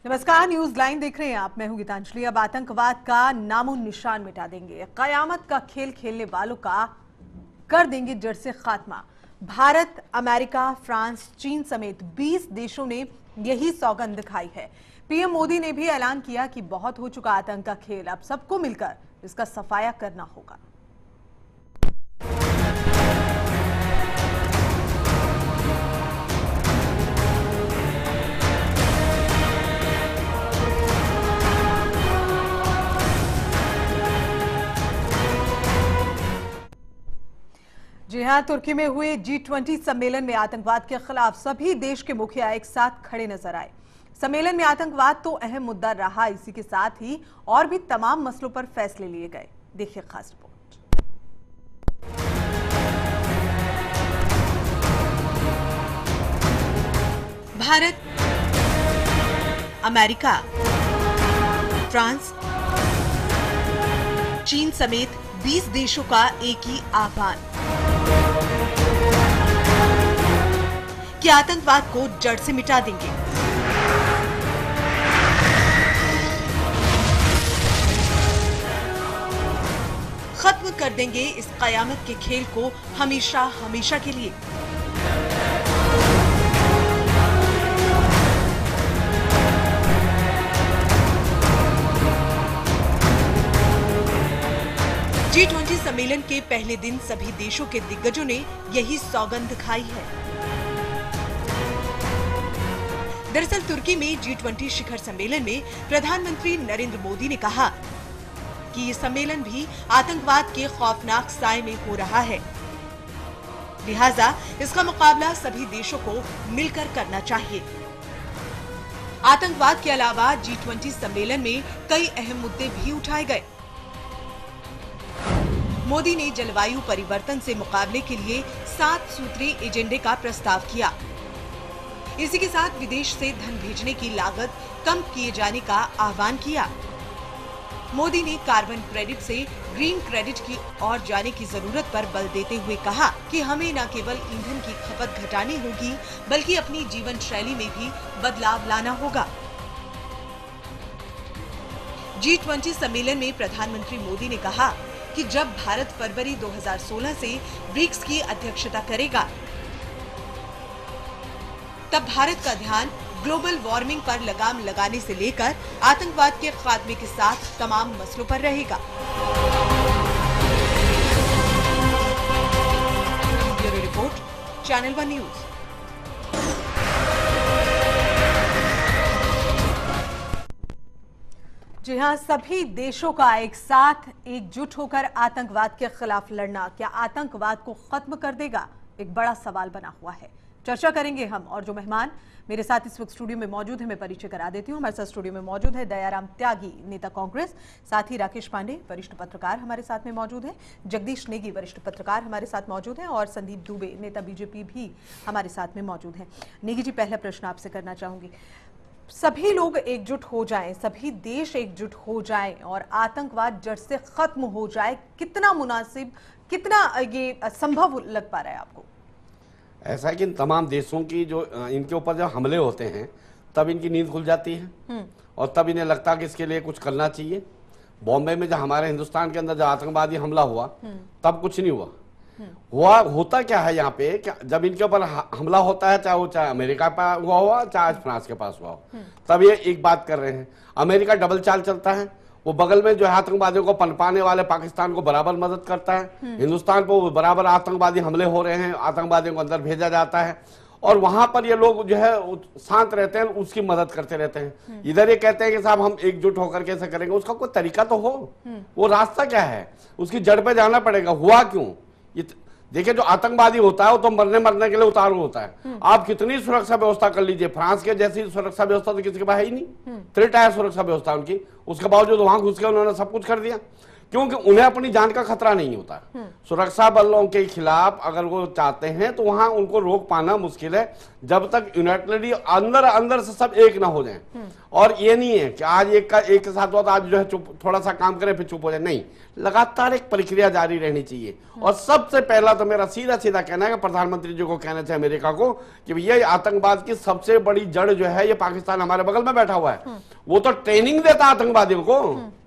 नमस्कार, news line देख रहे हैं आप। मैं हूं गीतांजलि। अब आतंकवाद का नामो निशान मिटा देंगे, कयामत का खेल खेलने वालों का कर देंगे जड़ से खात्मा। भारत, अमेरिका, फ्रांस, चीन समेत 20 देशों ने यही सौगंध खाई है। पीएम मोदी ने भी ऐलान किया कि बहुत हो चुका आतंक का खेल, अब सबको मिलकर इसका सफाया करना होगा। जी हां, तुर्की में हुए G20 सम्मेलन में आतंकवाद के खिलाफ सभी देश के मुखिया एक साथ खड़े नजर आए। सम्मेलन में आतंकवाद तो अहम मुद्दा रहा, इसी के साथ ही और भी तमाम मसलों पर फैसले लिए गए। देखिए खास रिपोर्ट। भारत, अमेरिका, फ्रांस, चीन समेत 20 देशों का एक ही आह्वान कि आतंकवाद को जड़ से मिटा देंगे। खत्म कर देंगे इस कयामत के खेल को हमेशा हमेशा के लिए। G20 सम्मेलन के पहले दिन सभी देशों के दिग्गजों ने यही सौगंध खाई है। दरअसल तुर्की में G20 शिखर सम्मेलन में प्रधानमंत्री नरेंद्र मोदी ने कहा कि ये सम्मेलन भी आतंकवाद के खौफनाक साए में हो रहा है, लिहाजा इसका मुकाबला सभी देशों को मिलकर करना चाहिए। आतंकवाद के अलावा G20 सम्मेलन में कई अहम मुद्दे भी उठाए गए। मोदी ने जलवायु परिवर्तन से मुकाबले के लिए 7 सूत्री एजेंडे का प्रस्ताव किया। इसी के साथ विदेश से धन भेजने की लागत कम किए जाने का आह्वान किया। मोदी ने कार्बन क्रेडिट से ग्रीन क्रेडिट की ओर जाने की जरूरत पर बल देते हुए कहा कि हमें न केवल ईंधन की खपत घटानी होगी, बल्कि अपनी जीवन शैली में भी बदलाव लाना होगा। G20 सम्मेलन में प्रधानमंत्री मोदी ने कहा कि जब भारत फरवरी 2016 से ब्रिक्स की अध्यक्षता करेगा, तब भारत का ध्यान ग्लोबल वार्मिंग पर लगाम लगाने से लेकर आतंकवाद के खात्मे के साथ तमाम मसलों पर रहेगा। Bureau report, channel 1 news. जी हां, सभी देशों का एक साथ एकजुट होकर आतंकवाद के खिलाफ लड़ना क्या आतंकवाद को खत्म कर देगा, एक बड़ा सवाल बना हुआ है। चर्चा करेंगे हम, और जो मेहमान मेरे साथ इस वक्त स्टूडियो में मौजूद है, मैं परिचय करा देती हूं। हमारे साथ स्टूडियो में मौजूद है दयाराम त्यागी, नेता कांग्रेस, साथ ही राकेश पांडे, वरिष्ठ पत्रकार हमारे साथ में मौजूद है, जगदीश नेगी, वरिष्ठ पत्रकार हमारे साथ मौजूद हैं, और संदीप दुबे, नेता बीजेपी भी हमारे साथ में मौजूद हैं। नेगी जी, पहला प्रश्न आपसे करना चाहूंगी, सभी लोग एकजुट हो जाएं, सभी देश एकजुट हो जाएं और आतंकवाद जड़ से खत्म हो जाए, कितना मुनासिब, कितना ये संभव लग पा रहा है आपको? ऐसा है कि तमाम देशों की जो इनके ऊपर जब हमले होते हैं तब इनकी नींद खुल जाती है और तब इन्हें लगता है कि इसके लिए कुछ करना चाहिए। बॉम्बे में जब हमारे हिंदुस्तान के अंदर जब आतंकवादी हमला हुआ तब कुछ नहीं हुआ। होता क्या है यहाँ पे, जब इनके ऊपर हमला होता है, चाहे अमेरिका पर हुआ हुआ, चाहे फ्रांस के पास हुआ हो, तब ये एक बात कर रहे हैं। अमेरिका डबल चाल चलता है, वो बगल में जो है आतंकवादियों को पनपाने वाले पाकिस्तान को बराबर मदद करता है। हिंदुस्तान पर बराबर आतंकवादी हमले हो रहे हैं, आतंकवादियों को अंदर भेजा जाता है और वहां पर ये लोग जो है शांत रहते हैं, उसकी मदद करते रहते हैं। इधर ये कहते हैं कि साहब हम एकजुट होकर कैसे करेंगे, उसका कोई तरीका तो हो, वो रास्ता क्या है, उसकी जड़ पे जाना पड़ेगा। हुआ क्यों? देखिए, जो आतंकवादी होता है वो तो मरने के लिए उतारू होता है। आप कितनी सुरक्षा व्यवस्था कर लीजिए, फ्रांस के जैसी सुरक्षा व्यवस्था तो किसी के पास है ही नहीं, 3 टायर सुरक्षा व्यवस्था उनकी, उसके बावजूद वहां घुस के उन्होंने सब कुछ कर दिया, क्योंकि उन्हें अपनी जान का खतरा नहीं होता। सुरक्षा बलों के खिलाफ अगर वो चाहते हैं तो वहां उनको रोक पाना मुश्किल है। जब तक यूनाइटेडली अंदर अंदर से सब एक ना हो जाए। और ये नहीं है कि आज एक के साथ हुआ तो आज जो है चुप, थोड़ा सा काम करे फिर चुप हो जाए, नहीं, लगातार एक प्रक्रिया जारी रहनी चाहिए। और सबसे पहला तो मेरा सीधा सीधा कहना है कि प्रधानमंत्री जी को कहना चाहिए अमेरिका को कि भैया आतंकवाद की सबसे बड़ी जड़ जो है ये पाकिस्तान हमारे बगल में बैठा हुआ है। वो तो ट्रेनिंग देता आतंकवादियों को,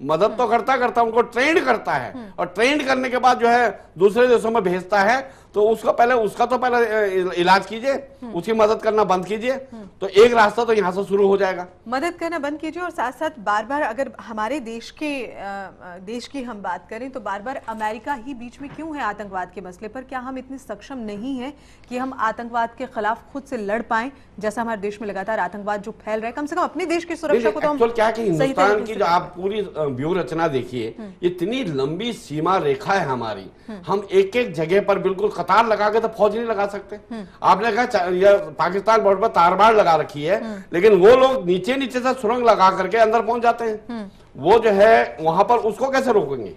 मदद तो करता उनको ट्रेंड करता है, और ट्रेंड करने के बाद जो है दूसरे देशों में भेजता है। तो उसका तो पहले इलाज कीजिए, उसकी मदद करना बंद कीजिए, तो एक रास्ता तो यहाँ से शुरू हो जाएगा। मदद करना बंद कीजिए, और साथ साथ बार बार अगर हमारे देश की हम बात करें तो बार बार अमेरिका ही बीच में क्यों है आतंकवाद के मसले पर? क्या हम इतने सक्षम नहीं हैं कि हम आतंकवाद के खिलाफ खुद से लड़ पाएं? जैसा हमारे देश में लगातार आतंकवाद जो फैल रहा है, कम से कम अपने देश की सुरक्षा को तो हम क्या कि हिंदुस्तान की जो आप पूरी व्यूह रचना देखिए, इतनी लंबी सीमा रेखा है हमारी, हम एक एक जगह पर बिल्कुल कतार लगा के तो फौज नहीं लगा सकते। आपने कहा पाकिस्तान बॉर्डर पर तारबाड़ लगा रखी है, लेकिन वो लोग नीचे नीचे से सुरंग लगा करके अंदर पहुंच जाते हैं। वो जो है वहां पर उसको कैसे रोकेंगे?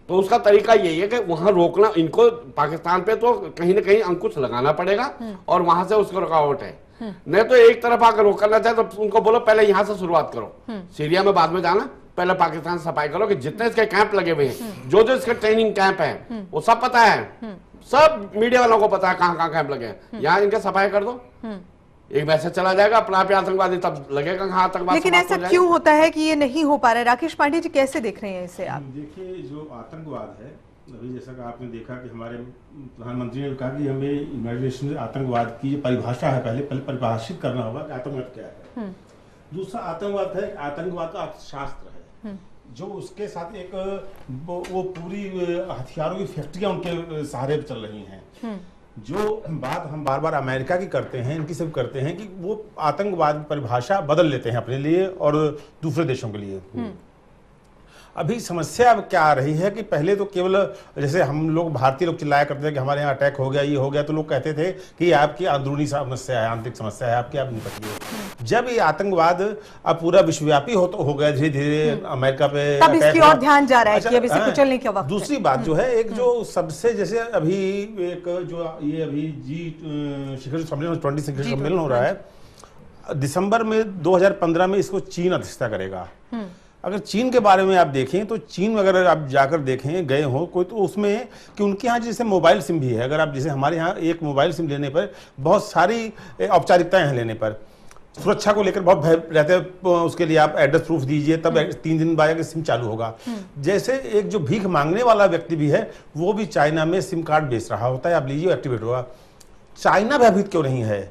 तो उसका तरीका यही है कि वहां रोकना, इनको पाकिस्तान पे तो कहीं ना कहीं अंकुश लगाना पड़ेगा, और वहां से उसको रुकावट है। नहीं तो एक तरफ आकर रोक करना चाहे तो उनको बोलो पहले यहां से शुरुआत करो, सीरिया में बाद में जाना, पहले पाकिस्तान सफाई करो कि जितने इसके कैंप लगे हुए हैं, जो इसके ट्रेनिंग कैंप है वो सब पता है, सब मीडिया वालों को पता है कहाँ कैंप लगे हैं, यहाँ इनके सफाई कर दो, एक मैसेज चला जाएगा अपना आप आतंकवादी, तब लगेगा कहाँ आतंकवाद। लेकिन ऐसा क्यों होता है कि ये नहीं हो पा रहा है? राकेश पांडे जी कैसे देख रहे हैं इसे आप? देखिए, जो आतंकवाद है, अभी जैसा कि आपने देखा कि हमारे प्रधानमंत्री ने कहा कि हमें यूनाइटेड नेशन से आतंकवाद की जो परिभाषा है पहले परिभाषित करना होगा कि आतंकवाद क्या है। दूसरा आतंकवाद है, आतंकवाद का अर्थशास्त्र है, जो उसके साथ एक वो पूरी हथियारों की फैक्ट्रियां उनके सहारे चल रही हैं। जो बात हम बार बार अमेरिका की करते हैं, इनकी सब करते हैं कि वो आतंकवाद की परिभाषा बदल लेते हैं अपने लिए और दूसरे देशों के लिए। अभी समस्या अब क्या आ रही है कि पहले तो केवल जैसे हम लोग भारतीय लोग चिल्लाया करते थे कि हमारे यहाँ अटैक हो गया, ये हो गया, तो लोग कहते थे कि आपकी अंदरूनी समस्या है, आंतरिक समस्या है, आपकी आप निपटिए। जब ये आतंकवाद अब पूरा विश्वव्यापी हो गया धीरे धीरे अमेरिका पे, तब इसकी ओर ध्यान जा रहा है कि अब इसे कुचलने के वक्त। दूसरी बात जो है, एक जो सबसे जैसे अभी एक जो ये अभी जी शिखर सम्मेलन 20 शिखर सम्मेलन हो रहा है, दिसंबर में 2015 में इसको चीन अध्यक्षता करेगा। अगर चीन के बारे में आप देखें तो चीन में अगर आप जाकर देखें गए हो कोई, तो उसमें कि उनके यहाँ जैसे मोबाइल सिम भी है। अगर आप जैसे हमारे यहाँ एक मोबाइल सिम लेने पर बहुत सारी औपचारिकताएं हैं, लेने पर सुरक्षा को लेकर बहुत भय रहते हैं, उसके लिए आप एड्रेस प्रूफ दीजिए तब 3 दिन बाद सिम चालू होगा। जैसे एक जो भीख मांगने वाला व्यक्ति भी है, वो भी चाइना में सिम कार्ड बेच रहा होता है, आप लीजिए एक्टिवेट होगा। चाइना भयभीत क्यों नहीं है?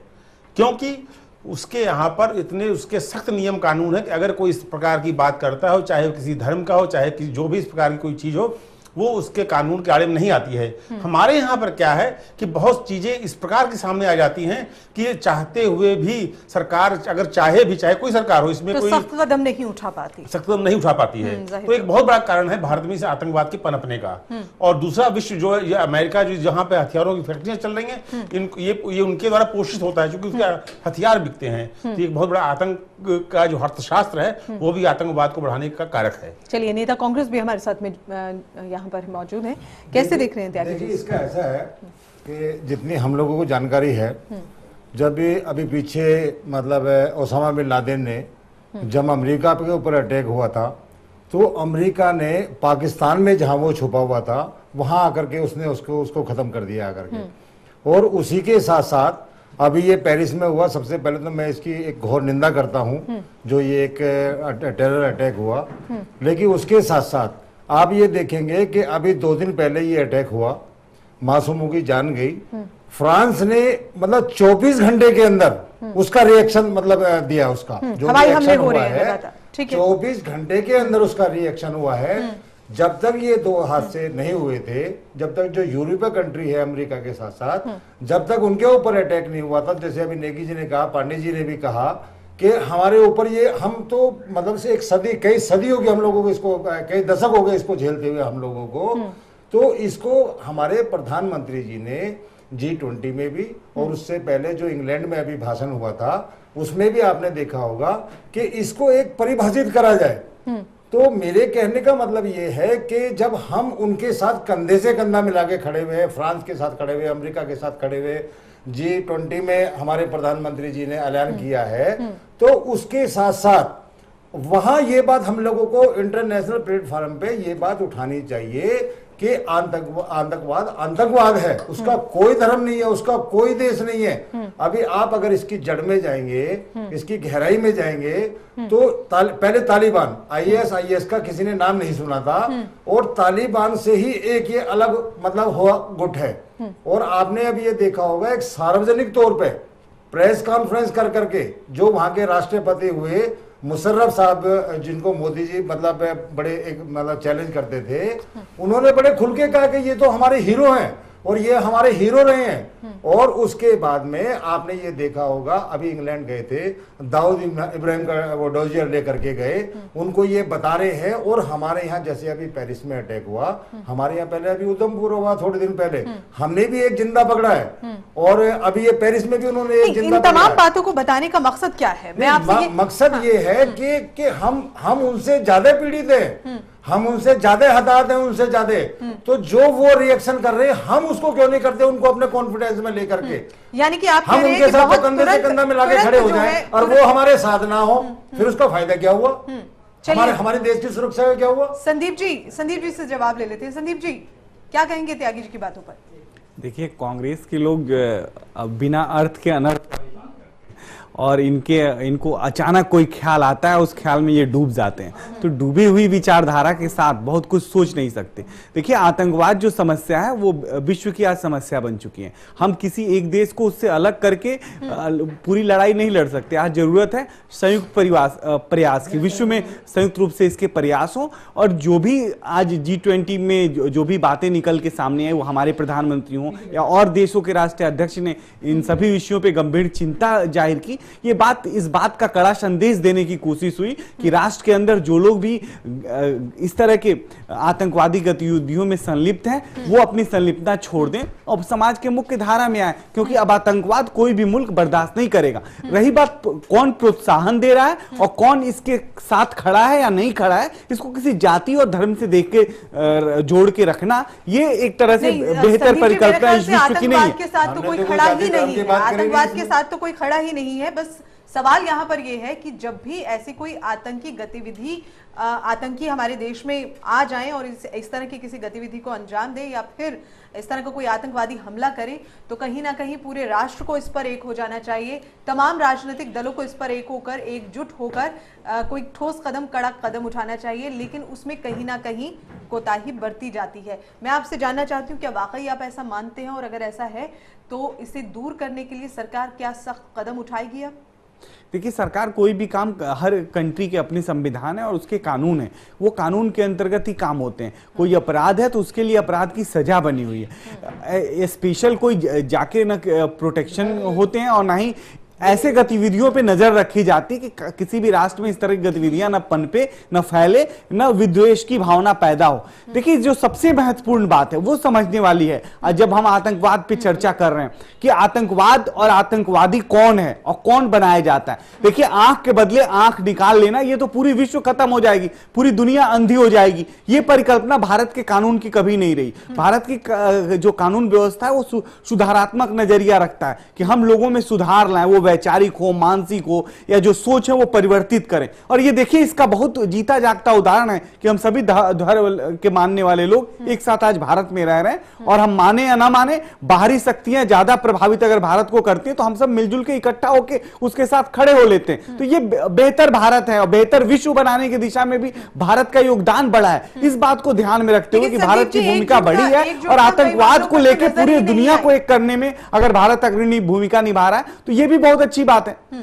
क्योंकि उसके यहाँ पर इतने उसके सख्त नियम कानून है कि अगर कोई इस प्रकार की बात करता हो, चाहे किसी धर्म का हो, चाहे किसी जो भी इस प्रकार की कोई चीज हो, वो उसके कानून के आड़े में नहीं आती है। हमारे यहाँ पर क्या है कि बहुत चीजें इस प्रकार की सामने आ जाती हैं कि ये चाहते हुए भी सरकार अगर चाहे भी, चाहे कोई सरकार हो, इसमें तो कोई सख्त कदम नहीं उठा पाती, है। तो एक बहुत बड़ा कारण है भारत में से आतंकवाद के पनपने का। और दूसरा विश्व जो है, अमेरिका जो जहाँ पे हथियारों की फैक्ट्रियां चल रही हैं, ये उनके द्वारा पोषित होता है, क्योंकि उसके हथियार बिकते हैं। तो एक बहुत बड़ा आतंक का जो अर्थशास्त्र है वो भी आतंकवाद को बढ़ाने का कारक है। चलिए, नेता कांग्रेस भी हमारे साथ में यहाँ पर मौजूद है, कैसे देख रहे हैं त्यागी जी? इसका ऐसा है कि जितनी हम लोगों को जानकारी है, जब भी अभी पीछे मतलब ओसामा बिन लादेन ने जब अमेरिका के ऊपर अटैक हुआ था, तो अमेरिका ने पाकिस्तान में जहां वो छुपा हुआ था वहां आकर के उसने उसको खत्म कर दिया आकर के। और उसी के साथ साथ अभी ये पेरिस में हुआ, सबसे पहले तो मैं इसकी एक घोर निंदा करता हूं जो ये एक टेरर अटैक हुआ। लेकिन उसके साथ साथ आप ये देखेंगे कि अभी 2 दिन पहले ये अटैक हुआ, मासूमों की जान गई। फ्रांस ने मतलब 24 घंटे के अंदर उसका रिएक्शन मतलब दिया, उसका जो रिएक्शन हुआ है 24 घंटे के अंदर उसका रिएक्शन हुआ है। जब तक ये 2 हादसे नहीं हुए थे, जब तक जो यूरोपीय कंट्री है अमेरिका के साथ साथ, जब तक उनके ऊपर अटैक नहीं हुआ था, जैसे अभी नेगी जी ने कहा, पांडे जी ने भी कहा कि हमारे ऊपर ये, हम तो मतलब से एक सदी, कई सदियों की हम लोगों को इसको, कई दशक हो गए इसको झेलते हुए हम लोगों को। तो इसको हमारे प्रधानमंत्री जी ने G20 में भी और उससे पहले जो इंग्लैंड में अभी भाषण हुआ था उसमें भी आपने देखा होगा कि इसको एक परिभाषित करा जाए। तो मेरे कहने का मतलब ये है कि जब हम उनके साथ कंधे से कंधा मिला के खड़े हुए, फ्रांस के साथ खड़े हुए, अमेरिका के साथ खड़े हुए, G20 में हमारे प्रधानमंत्री जी ने ऐलान किया है, तो उसके साथ साथ वहां ये बात हम लोगों को इंटरनेशनल प्लेटफॉर्म पे ये बात उठानी चाहिए कि आतंकवाद है, उसका कोई धर्म नहीं है, उसका कोई देश नहीं है। अभी आप अगर इसकी जड़ में जाएंगे, इसकी गहराई में जाएंगे, तो पहले तालिबान, IS का किसी ने नाम नहीं सुना था, और तालिबान से ही एक ये अलग मतलब हुआ गुट है। और आपने अब ये देखा होगा एक सार्वजनिक तौर पे प्रेस कॉन्फ्रेंस कर करके जो वहां के राष्ट्रपति हुए मुशर्रफ साहब, जिनको मोदी जी मतलब बड़े एक मतलब चैलेंज करते थे, उन्होंने बड़े खुल के कहा कि ये तो हमारे हीरो हैं और ये हमारे हीरो रहे हैं। और उसके बाद में आपने ये देखा होगा, अभी इंग्लैंड गए थे, दाऊद इब्राहिम का वो डोजियर लेकर के गए, उनको ये बता रहे हैं। और हमारे यहाँ जैसे अभी पेरिस में अटैक हुआ, हमारे यहाँ पहले अभी उधमपुर हुआ थोड़े दिन पहले, हमने भी एक जिंदा पकड़ा है, और अभी ये पेरिस में भी उन्होंने एक जिंदा पकड़ा है। तमाम बातों को बताने का मकसद क्या है? मैं आपसे मकसद ये है कि हम उनसे ज्यादा पीड़ित हैं, हम उनसे ज्यादा हताहत हैं, उनसे ज्यादा, तो जो वो रिएक्शन कर रहे हैं हम उसको क्यों नहीं करते, उनको अपने कॉन्फिडेंस में लेकर के। यानी कि आप हम उनके साथ कंधे से कंधा मिला के खड़े हो जाएं और वो हमारे साथ ना हो, फिर उसका फायदा क्या हुआ, हमारे देश की सुरक्षा का क्या हुआ? संदीप जी से जवाब ले लेते हैं। संदीप जी, क्या कहेंगे त्यागी जी की बातों पर? देखिए, कांग्रेस के लोग बिना अर्थ के अनर्थ और इनको अचानक कोई ख्याल आता है, उस ख्याल में ये डूब जाते हैं। तो डूबी हुई विचारधारा के साथ बहुत कुछ सोच नहीं सकते। देखिए, आतंकवाद जो समस्या है वो विश्व की आज समस्या बन चुकी है। हम किसी एक देश को उससे अलग करके पूरी लड़ाई नहीं लड़ सकते। आज जरूरत है संयुक्त प्रयास की, विश्व में संयुक्त रूप से इसके प्रयास हो। और जो भी आज G20 में जो भी बातें निकल के सामने आई, वो हमारे प्रधानमंत्री हों या और देशों के राष्ट्रीय अध्यक्ष ने इन सभी विषयों पर गंभीर चिंता जाहिर की। इस बात का कड़ा संदेश देने की कोशिश हुई कि राष्ट्र के अंदर जो लोग भी इस तरह के आतंकवादी गतिविधियों में संलिप्त हैं, वो अपनी संलिप्तता छोड़ दें और समाज के मुख्य धारा में आए, क्योंकि अब आतंकवाद कोई भी मुल्क बर्दाश्त नहीं करेगा। रही बात कौन प्रोत्साहन दे रहा है और कौन इसके साथ खड़ा है या नहीं खड़ा है, इसको किसी जाति और धर्म से देख के जोड़ के रखना, ये एक तरह से बेहतर परिकल्पना इस विश्व की नहीं है। आतंकवाद के साथ तो कोई खड़ा ही नहीं है, आतंकवाद के साथ तो कोई खड़ा ही नहीं है। बस सवाल यहाँ पर यह है कि जब भी ऐसी कोई आतंकी गतिविधि, आतंकी हमारे देश में आ जाएं और इस तरह की किसी गतिविधि को अंजाम दे या फिर इस तरह का कोई आतंकवादी हमला करे, तो कहीं ना कहीं पूरे राष्ट्र को इस पर एक हो जाना चाहिए। तमाम राजनीतिक दलों को इस पर एक होकर, एकजुट होकर कोई ठोस कदम, कड़क कदम उठाना चाहिए। लेकिन उसमें कहीं ना कहीं कोताही बरती जाती है। मैं आपसे जानना चाहती हूँ, क्या वाकई आप ऐसा मानते हैं? और अगर ऐसा है तो इसे दूर करने के लिए सरकार क्या सख्त कदम उठाएगी? अब देखिए, सरकार कोई भी काम, हर कंट्री के अपने संविधान है और उसके कानून है, वो कानून के अंतर्गत ही काम होते हैं। कोई अपराध है तो उसके लिए अपराध की सजा बनी हुई है। स्पेशल कोई जाके न प्रोटेक्शन होते हैं और ना ही ऐसे गतिविधियों पे नजर रखी जाती कि किसी भी राष्ट्र में इस तरह की गतिविधियां न पनपे, न फैले, न विद्वेष की भावना पैदा हो। देखिए, जो सबसे महत्वपूर्ण बात है वो समझने वाली है, जब हम आतंकवाद पे चर्चा कर रहे हैं कि आतंकवाद और आतंकवादी कौन है और कौन बनाया जाता है। देखिए, आंख के बदले आंख निकाल लेना, ये तो पूरी विश्व खत्म हो जाएगी, पूरी दुनिया अंधी हो जाएगी। ये परिकल्पना भारत के कानून की कभी नहीं रही। भारत की जो कानून व्यवस्था है वो सुधारात्मक नजरिया रखता है कि हम लोगों में सुधार लाएं, वो वैचारिक हो, मानसिक हो, या जो सोच है वो परिवर्तित करें। और ये देखिए, इसका बहुत जीता जागता उदाहरण है कि हम सभी धर्म के मानने वाले लोग एक साथ आज भारत में रह रहे हैं। और हम माने या ना माने, बाहरी शक्तियां ज्यादा प्रभावित अगर भारत को करती हैं तो हम सब मिलजुल के इकट्ठा होकर उसके साथ खड़े हो लेते हैं। तो ये बेहतर भारत है और बेहतर विश्व बनाने की दिशा में भी भारत का योगदान बढ़ा है। इस बात को ध्यान में रखते हुए कि भारत की भूमिका बड़ी है और आतंकवाद को लेकर पूरी दुनिया को एक करने में अगर भारत अग्रणी भूमिका निभा रहा है तो ये भी बहुत अच्छी बात है।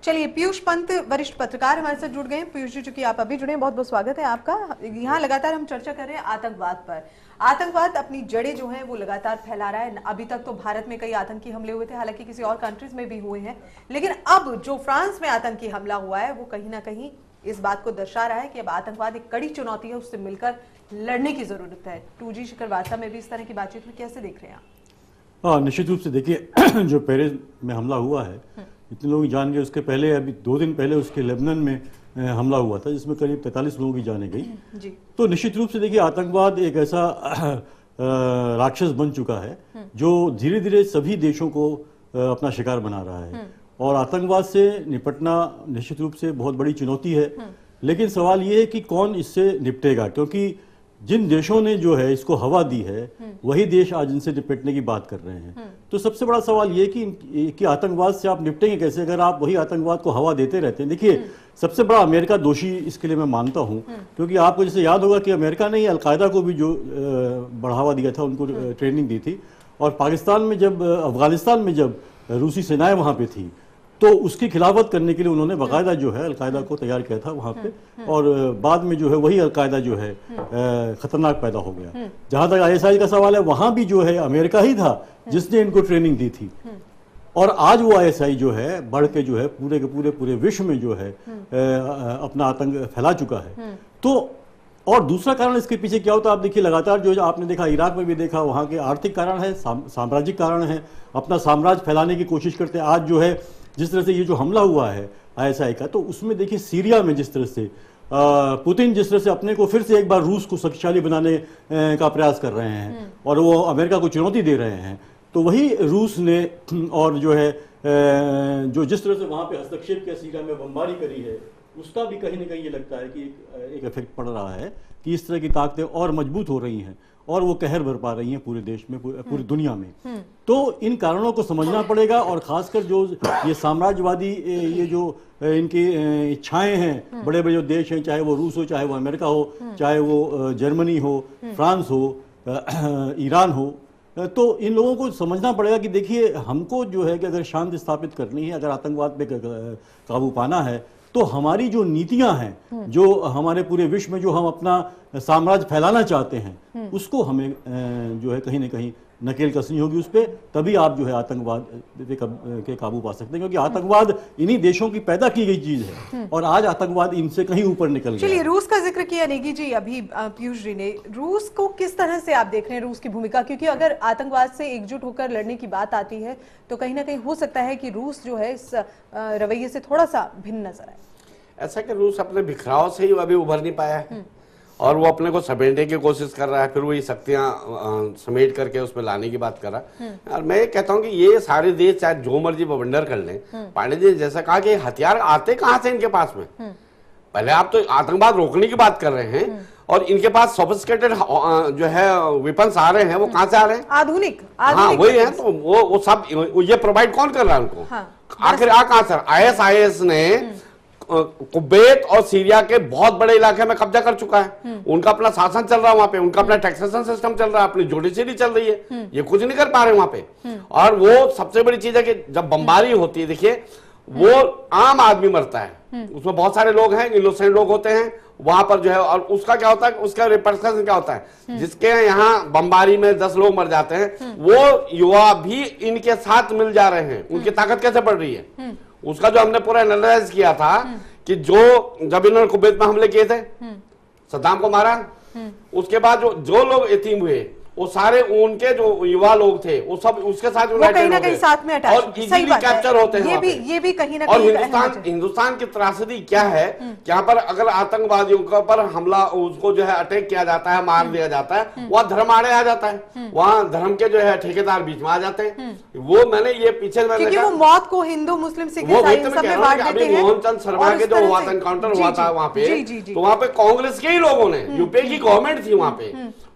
चलिए, पीयूष पंत वरिष्ठ पत्रकार हमारे साथ जुड़ गए हैं। पीयूष जी, चूंकि आप अभी जुड़े हैं, बहुत बहुत स्वागत है आपका। यहाँ लगातार हम चर्चा कर रहे हैं आतंकवाद पर। आतंकवाद अपनी जड़ें जो हैं वो लगातार फैला रहा है। अभी तक तो भारत में कई आतंकी हमले हुए थे, हालांकि किसी और कंट्रीज में भी हुए हैं, लेकिन अब जो फ्रांस में आतंकी हमला हुआ है वो कहीं ना कहीं इस बात को दर्शा रहा है कि अब आतंकवाद एक कड़ी चुनौती है, उससे मिलकर लड़ने की जरूरत है। 2G शिखर वार्ता में भी इस तरह की बातचीत में कैसे देख रहे हैं आप? निश्चित रूप से देखिए, जो पेरिस में हमला हुआ है इतने लोग जान गए। उसके पहले अभी 2 दिन पहले उसके लेबनान में हमला हुआ था जिसमें करीब 43 लोगों की जानें गई। जी। तो निश्चित रूप से देखिए आतंकवाद एक ऐसा राक्षस बन चुका है जो धीरे धीरे सभी देशों को अपना शिकार बना रहा है, और आतंकवाद से निपटना निश्चित रूप से बहुत बड़ी चुनौती है। लेकिन सवाल ये है कि कौन इससे निपटेगा, क्योंकि जिन देशों ने जो है इसको हवा दी है वही देश आज इनसे निपटने की बात कर रहे हैं। तो सबसे बड़ा सवाल ये कि आतंकवाद से आप निपटेंगे कैसे अगर आप वही आतंकवाद को हवा देते रहते हैं। देखिए सबसे बड़ा अमेरिका दोषी इसके लिए मैं मानता हूं, क्योंकि आपको जैसे याद होगा कि अमेरिका ने अलकायदा को भी जो बढ़ावा दिया था, उनको ट्रेनिंग दी थी, और पाकिस्तान में जब अफगानिस्तान में जब रूसी सेनाएं वहां पे थी तो उसकी खिलाफत करने के लिए उन्होंने बाकायदा जो है अलकायदा को तैयार किया था वहां पे, और बाद में जो है वही अलकायदा जो है खतरनाक पैदा हो गया। जहां तक ISI का सवाल है, वहां भी जो है अमेरिका ही था जिसने इनको ट्रेनिंग दी थी, और आज वो ISI जो है बढ़ के जो है पूरे के पूरे विश्व में जो है अपना आतंक फैला चुका है। तो और दूसरा कारण इसके पीछे क्या होता है, आप देखिए लगातार जो आपने देखा इराक में भी देखा, वहां के आर्थिक कारण है, साम्राज्यिक कारण है, अपना साम्राज्य फैलाने की कोशिश करते हैं। आज जो है जिस तरह से ये जो हमला हुआ है ISI का, तो उसमें देखिए सीरिया में जिस तरह से पुतिन जिस तरह से अपने को फिर से एक बार रूस को शक्तिशाली बनाने का प्रयास कर रहे हैं और वो अमेरिका को चुनौती दे रहे हैं, तो वही रूस ने और जो है जो जिस तरह से वहां पे हस्तक्षेप किया, सीरिया में बमबारी करी है, उसका भी कहीं ना कहीं ये लगता है कि एक इफेक्ट पड़ रहा है कि इस तरह की ताकतें और मजबूत हो रही हैं और वो कहर भर पा रही हैं पूरे देश में, पूरी दुनिया में। तो इन कारणों को समझना पड़ेगा, और खासकर जो ये साम्राज्यवादी ये जो इनकी इच्छाएं हैं, बड़े बड़े जो देश हैं, चाहे वो रूस हो, चाहे वो अमेरिका हो, चाहे वो जर्मनी हो, फ्रांस हो, ईरान हो, तो इन लोगों को समझना पड़ेगा कि देखिए हमको जो है कि अगर शांति स्थापित करनी है, अगर आतंकवाद पे काबू पाना है, तो हमारी जो नीतियां हैं, जो हमारे पूरे विश्व में जो हम अपना साम्राज्य फैलाना चाहते हैं, उसको हमें जो है कहीं ना कहीं नकेल कसनी होगी उस पर, तभी आप जो है आतंकवाद के काबू पा सकते हैं, क्योंकि आतंकवाद इन्हीं देशों की पैदा की गई चीज है और आज आतंकवाद इनसे कहीं ऊपर निकल गया। चलिए, रूस का जिक्र किया नेगी जी अभी पीयूष जी ने, रूस को किस तरह से आप देख रहे हैं, रूस की भूमिका, क्योंकि अगर आतंकवाद से एकजुट होकर लड़ने की बात आती है तो कहीं ना कहीं हो सकता है कि रूस जो है इस रवैये से थोड़ा सा भिन्न नजर आए। ऐसा कि रूस अपने बिखराव से ही अभी उभर नहीं पाया है और वो अपने को समेटने की कोशिश कर रहा है, फिर वो ये शक्तियां समेट करके उसमें लाने की बात कर रहा है। और मैं ये कहता हूँ कि ये सारे देश चाहे जो मर्जी बवंडर कर लें, पांडे जी जैसा कहा कि हथियार आते कहाँ से इनके पास में, पहले आप तो आतंकवाद रोकने की बात कर रहे हैं और इनके पास सोफिस्टिकेटेड जो है वेपन्स आ रहे हैं, वो कहाँ से आ रहे हैं, आधुनिक हाँ वही है। तो वो सब ये प्रोवाइड कौन कर रहा है उनको, आखिर आ कहाँ से, ISIS ने कुवैत और सीरिया के बहुत बड़े इलाके में कब्जा कर चुका है, उनका अपना शासन चल रहा है वहां पे, उनका अपना टैक्सेशन सिस्टम चल रहा है, अपनी जुडिशरी चल रही है, ये कुछ नहीं कर पा रहे वहां पे। और वो सबसे बड़ी चीज है कि जब बमबारी होती है, देखिए वो आम आदमी मरता है, उसमें बहुत सारे लोग हैं, इनोसेंट लोग होते हैं वहां पर जो है, और उसका क्या होता है, उसका रिपरकशन क्या होता है, जिसके यहाँ बमबारी में 10 लोग मर जाते हैं, वो युवा भी इनके साथ मिल जा रहे हैं, उनकी ताकत कैसे बढ़ रही है, उसका जो हमने पूरा एनालाइज किया था कि जो जब इन्होंने कुवैत में हमले किए थे, सद्दाम को मारा, उसके बाद जो लोग यतीम हुए वो सारे उनके जो युवा लोग थे वो सब उसके साथ कहीं ना कहीं साथ में अटैच और इजीली कैप्चर होते हैं। ये भी कहीं ना कहीं और हिंदुस्तान की त्रासदी क्या है कि यहाँ पर अगर आतंकवादियों के ऊपर हमला उसको जो है अटैक किया जाता है, मार दिया जाता है, वहाँ धर्म आड़े आ जाता है, वहाँ धर्म के जो है ठेकेदार बीच में आ जाते हैं। वो मैंने ये पीछे क्योंकि वो मौत को हिंदू मुस्लिम सिख ईसाई सब में बांट देते हैं। मोहनचंद शर्मा के जो हुआ था एनकाउंटर हुआ था वहाँ पे, तो वहाँ पे कांग्रेस के ही लोगों ने, यूपी की गवर्नमेंट थी वहाँ पे,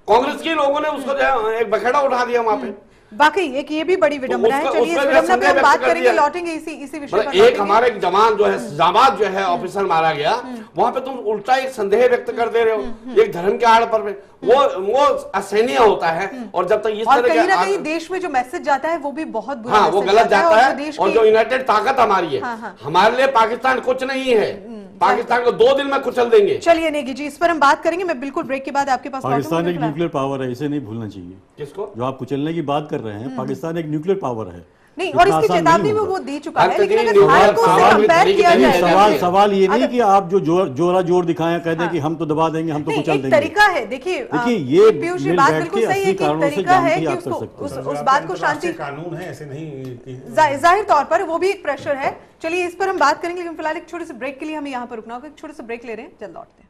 कांग्रेस के लोगों ने उसको जो है एक बखेड़ा उठा दिया वहां पे। बाकी एक ये भी बड़ी विडंबना है। चलिए इस विडंबना पे हम बात करेंगे, लौटेंगे इसी विषय पर। एक हमारे जवान जो है जाबाद जो है ऑफिसर मारा गया, वहां पे तुम उल्टा एक संदेह व्यक्त कर दे रहे हो एक धर्म के आड़ पर, वो असहनीय होता है। और जब तक इस तरह कहीं ना कहीं देश में जो मैसेज जाता है वो भी बहुत बुरा, हाँ वो गलत जाता है। और जो यूनाइटेड ताकत हमारी है, हमारे लिए पाकिस्तान कुछ नहीं है, पाकिस्तान को 2 दिन में कुचल देंगे। चलिए नेगी जी, इस पर हम बात करेंगे, मैं बिल्कुल ब्रेक के बाद आपके पास। पाकिस्तान एक न्यूक्लियर पावर है, इसे नहीं भूलना चाहिए। किसको? जो आप कुचलने की बात कर रहे हैं, पाकिस्तान एक न्यूक्लियर पावर है। नहीं, और इतना इसकी आसान चेतावनी नहीं में होगा। वो दे चुका है, हर लेकिन तकरीर अगर भारत को उससे सवाल में कंपेयर तरीके किया नहीं जाए, है। सवाल ये नहीं अगर- कि आप जो जोरा जोर दिखाएं, कह दें कि हम तो दबा देंगे, हम तो नहीं, कुचल एक देंगे। तरीका है। देखिए ये पीयूष जी मिल बात बैठ बिल्कुल के सही है असली कि एक कारणों से तरीका है जानते ही कि आप कर उसको सकते उस हैं। बात को शांति, अंतर्राष्ट्रीय कानून है, ऐसे नहीं जाहिर तौर पर वो भी एक प्रेशर है। चलिए इस पर हम बात करेंगे, लेकिन फिलहाल एक छोटे से ब्रेक के लिए हमें यहाँ पर रुकना होगा। एक छोटे से ब्रेक ले रहे हैं, जल्द लौटते हैं।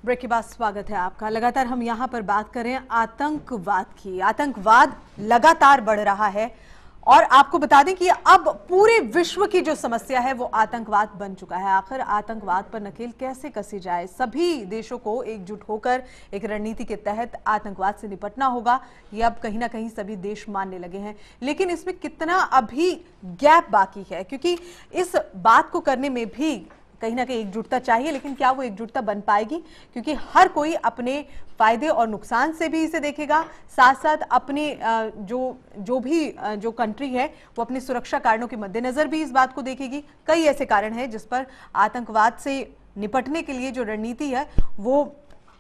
ब्रेक के बाद स्वागत है आपका। लगातार हम यहाँ पर बात कर रहे हैं आतंकवाद की। आतंकवाद लगातार बढ़ रहा है और आपको बता दें कि अब पूरे विश्व की जो समस्या है वो आतंकवाद बन चुका है। आखिर आतंकवाद पर नकेल कैसे कसी जाए? सभी देशों को एकजुट होकर एक रणनीति के तहत आतंकवाद से निपटना होगा, ये अब कहीं ना कहीं सभी देश मानने लगे हैं। लेकिन इसमें कितना अभी गैप बाकी है, क्योंकि इस बात को करने में भी कहीं ना कहीं एकजुटता चाहिए, लेकिन क्या वो एकजुटता बन पाएगी? क्योंकि हर कोई अपने फायदे और नुकसान से भी इसे देखेगा, साथ साथ अपने जो कंट्री है वो अपनी सुरक्षा कारणों के मद्देनजर भी इस बात को देखेगी। कई ऐसे कारण हैं जिस पर आतंकवाद से निपटने के लिए जो रणनीति है वो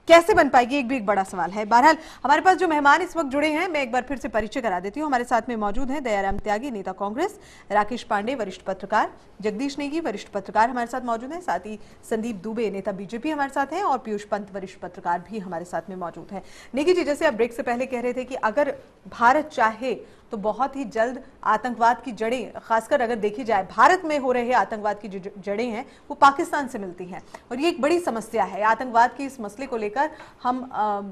कैसे बन पाएगी, एक भी एक बड़ा सवाल है। बहरहाल हमारे पास जो मेहमान इस वक्त जुड़े हैं, मैं एक बार फिर से परिचय करा देती हूँ। हमारे साथ में मौजूद हैं दयाराम त्यागी, नेता कांग्रेस, राकेश पांडे, वरिष्ठ पत्रकार, जगदीश नेगी, वरिष्ठ पत्रकार हमारे साथ मौजूद हैं, साथ ही संदीप दुबे, नेता बीजेपी हमारे साथ हैं, और पीयूष पंत, वरिष्ठ पत्रकार भी हमारे साथ में मौजूद हैं। नेगी जी, जैसे आप ब्रेक से पहले कह रहे थे कि अगर भारत चाहे तो बहुत ही जल्द आतंकवाद की जड़ें, खासकर अगर देखी जाए भारत में हो रहे आतंकवाद की जो जड़ें हैं वो पाकिस्तान से मिलती हैं, और ये एक बड़ी समस्या है। आतंकवाद के इस मसले को लेकर हम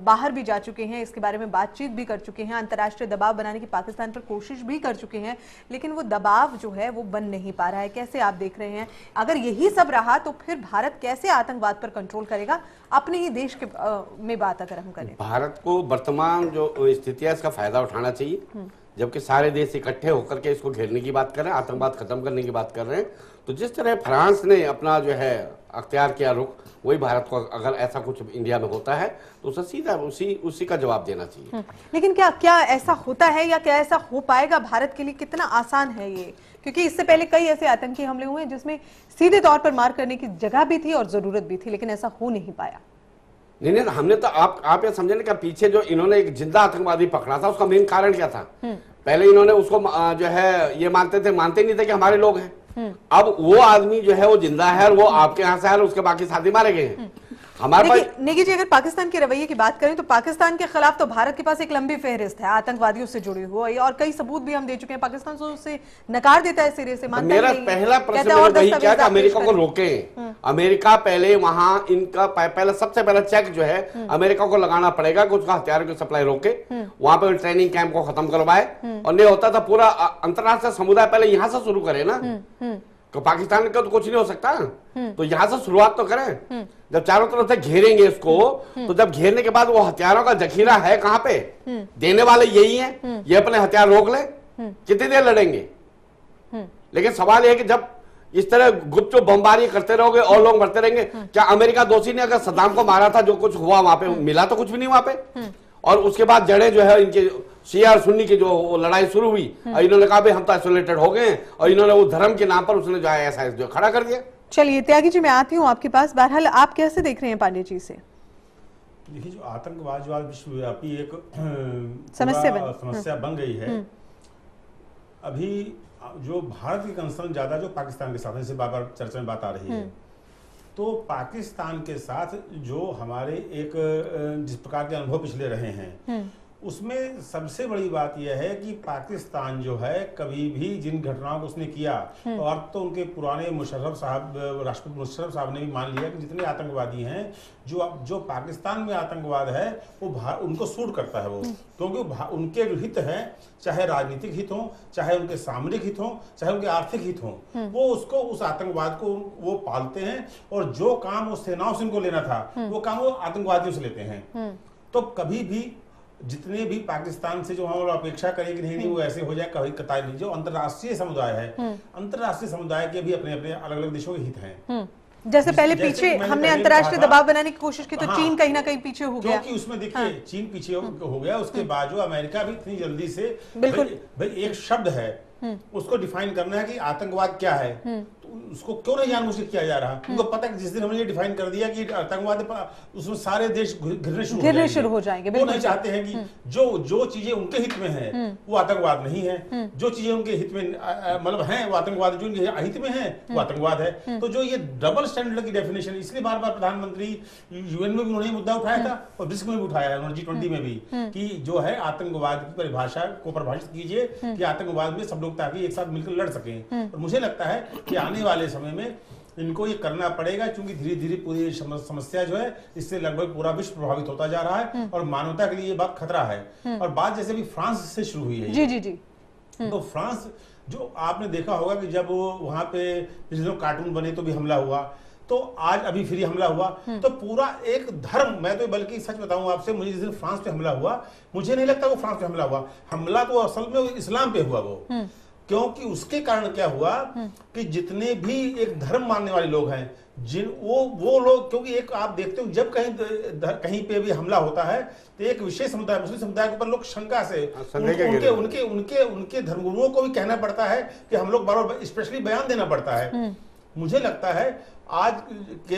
बाहर भी जा चुके हैं, इसके बारे में बातचीत भी कर चुके हैं, अंतर्राष्ट्रीय दबाव बनाने की पाकिस्तान पर कोशिश भी कर चुके हैं, लेकिन वो दबाव जो है वो बन नहीं पा रहा है। कैसे आप देख रहे हैं? अगर यही सब रहा तो फिर भारत कैसे आतंकवाद पर कंट्रोल करेगा अपने ही देश के में बात अगर हम करें? भारत को वर्तमान जो स्थिति है इसका फायदा उठाना चाहिए, जबकि सारे देश इकट्ठे होकर के इसको घेरने की बात कर रहे हैं, आतंकवाद खत्म करने की बात कर रहे हैं। तो जिस तरह फ्रांस ने अपना जो है अख्तियार किया रुख, वही भारत को अगर ऐसा कुछ इंडिया में होता है तो उसे सीधा उसी का जवाब देना चाहिए। लेकिन क्या ऐसा होता है या क्या ऐसा हो पाएगा भारत के लिए? कितना आसान है ये? क्योंकि इससे पहले कई ऐसे आतंकी हमले हुए जिसमें सीधे तौर पर मार करने की जगह भी थी और जरूरत भी थी, लेकिन ऐसा हो नहीं पाया। नहीं, हमने तो आप ये समझे ना कि पीछे जो इन्होंने एक जिंदा आतंकवादी पकड़ा था उसका मेन कारण क्या था? पहले इन्होंने उसको जो है ये मानते नहीं थे कि हमारे लोग हैं। अब वो आदमी जो है वो जिंदा है और वो आपके यहाँ से है और उसके बाकी साथी मारे गए हैं। हमारे पास नेगी जी, अगर पाकिस्तान के रवैये की बात करें तो पाकिस्तान के खिलाफ तो भारत के पास एक लंबी फहरिस्त है आतंकवादियों से जुड़ी हुई, और कई सबूत भी हम दे चुके हैं। पाकिस्तान तो उससे नकार देता है सिरे से, मानता मेरा नहीं। पहला प्रश्न वही क्या कि अमेरिका को रोके। अमेरिका पहले वहां इनका सबसे पहला चेक जो है अमेरिका को लगाना पड़ेगा कि उसका हथियारों की सप्लाई रोके, वहां पर ट्रेनिंग कैंप को खत्म करवाए। और नहीं होता था पूरा अंतर्राष्ट्रीय समुदाय पहले यहां से शुरू करे ना, तो पाकिस्तान का तो कुछ नहीं हो सकता, तो यहां से शुरुआत तो करें। जब चारों तरफ से घेरेंगे इसको, तो जब घेरने के बाद वो हथियारों का जखीरा है कहां पे? देने वाले यही हैं, ये अपने हथियार रोक ले, कितनी देर लड़ेंगे? लेकिन सवाल यह कि जब इस तरह गुप्त बमबारी करते रहोगे और लोग मरते रहेंगे, क्या अमेरिका दोषी ने? अगर सद्दाम को मारा था, जो कुछ हुआ वहां पे, मिला तो कुछ भी नहीं वहां पे। और उसके बाद जड़ें जो है इनके शिया और सुन्नी की जो लड़ाई शुरू हुई, और इन्होंने कहा भाई हम तो आइसोलेटेड हो गए हैं, और इन्होंने वो धर्म के नाम पर उसने जो है ऐसा जो खड़ा कर दिया। चलिए त्यागी जी, मैं आती हूँ आपके पास। बहरहाल आप कैसे देख रहे हैं पांडे जी से? देखिए, जो आतंकवाद जो आज विश्वव्यापी एक समस्या बन गई है, अभी जो भारत की कंसर्न ज्यादा जो पाकिस्तान के साथ है, बार बार चर्चा में बात आ रही है, तो पाकिस्तान के साथ जो हमारे एक जिस प्रकार के अनुभव पिछले रहे हैं, उसमें सबसे बड़ी बात यह है कि पाकिस्तान जो है कभी भी जिन घटनाओं को उसने किया, और तो उनके पुराने मुशर्रफ साहब, राष्ट्रपति मुशर्रफ साहब ने भी मान लिया कि जितने आतंकवादी हैं, जो पाकिस्तान में आतंकवाद है वो उनको सूट करता है वो, क्योंकि उनके जो हित हैं, चाहे राजनीतिक हित हो, चाहे उनके सामरिक हित हो, चाहे उनके आर्थिक हित हो, वो उस आतंकवाद को वो पालते हैं, और जो काम वो सेनाओं से उनको लेना था वो काम वो आतंकवादियों से लेते हैं। तो कभी भी जितने भी पाकिस्तान से जो हम अपेक्षा करें कि नहीं वो ऐसे हो जाए, कभी कतई नहीं। जो अंतर्राष्ट्रीय समुदाय है, अंतर्राष्ट्रीय समुदाय के भी अपने अपने अलग अलग देशों के हित हैं। जैसे पहले पीछे हमने अंतर्राष्ट्रीय दबाव बनाने की कोशिश की, तो चीन कहीं ना कहीं पीछे हो गया, क्योंकि उसमें देखिए चीन पीछे हो गया। उसके बाद जो अमेरिका भी इतनी जल्दी से, भाई एक शब्द है उसको डिफाइन करना है कि आतंकवाद क्या है, तो उसको क्यों नहीं जानबूझ के किया जा रहा? उनको पता है कि जिस दिन हमने ये डिफाइन कर दिया कि आतंकवाद, उसमें सारे देश घिरने शुरू हो जाएंगे। वो नहीं चाहते हैं कि जो चीजें उनके हित में है वो आतंकवाद नहीं है, जो चीजें उनके हित में मतलब है वो आतंकवाद, जो उनके हित में है वो आतंकवाद है। तो जो ये डबल स्टैंडर्ड की डेफिनेशन, इसलिए बार बार प्रधानमंत्री यूएन में भी उन्होंने मुद्दा उठाया था और ब्रिक्स में भी उठाया है, उन्होंने G20 में भी, कि जो है आतंकवाद की परिभाषा को परिभाषित कीजिए कि आतंकवाद में सब लोग ताकि एक साथ मिलकर लड़ सकें। और मुझे लगता है कि आने वाले समय में इनको ये करना पड़ेगा, क्योंकि धीरे धीरे पूरी समस्या जो है इससे लगभग पूरा विश्व प्रभावित होता जा रहा है और मानवता के लिए ये बात खतरा है। और बात जैसे भी फ्रांस से शुरू हुई है, जी। तो फ्रांस जो आपने देखा होगा कि जब वहां पे पिछले दिनों कार्टून बने तो भी हमला हुआ, तो आज अभी फिर हमला हुआ, तो पूरा एक धर्म, मैं तो बल्कि सच बताऊं आपसे, मुझे जिस दिन फ्रांस पे हमला हुआ, मुझे नहीं लगता वो फ्रांस पे हमला हुआ, हमला तो असल में इस्लाम पे हुआ वो। क्योंकि उसके कारण क्या हुआ कि जितने भी एक धर्म मानने वाले लोग हैं, वो लोग, क्योंकि एक आप देखते हो जब कहीं पे भी हमला होता है तो एक विशेष समुदाय, मुस्लिम समुदाय के ऊपर लोग शंका से उनके धर्मगुरुओं को भी कहना पड़ता है कि हम लोग बार-बार स्पेशली बयान देना पड़ता है। मुझे लगता है आज के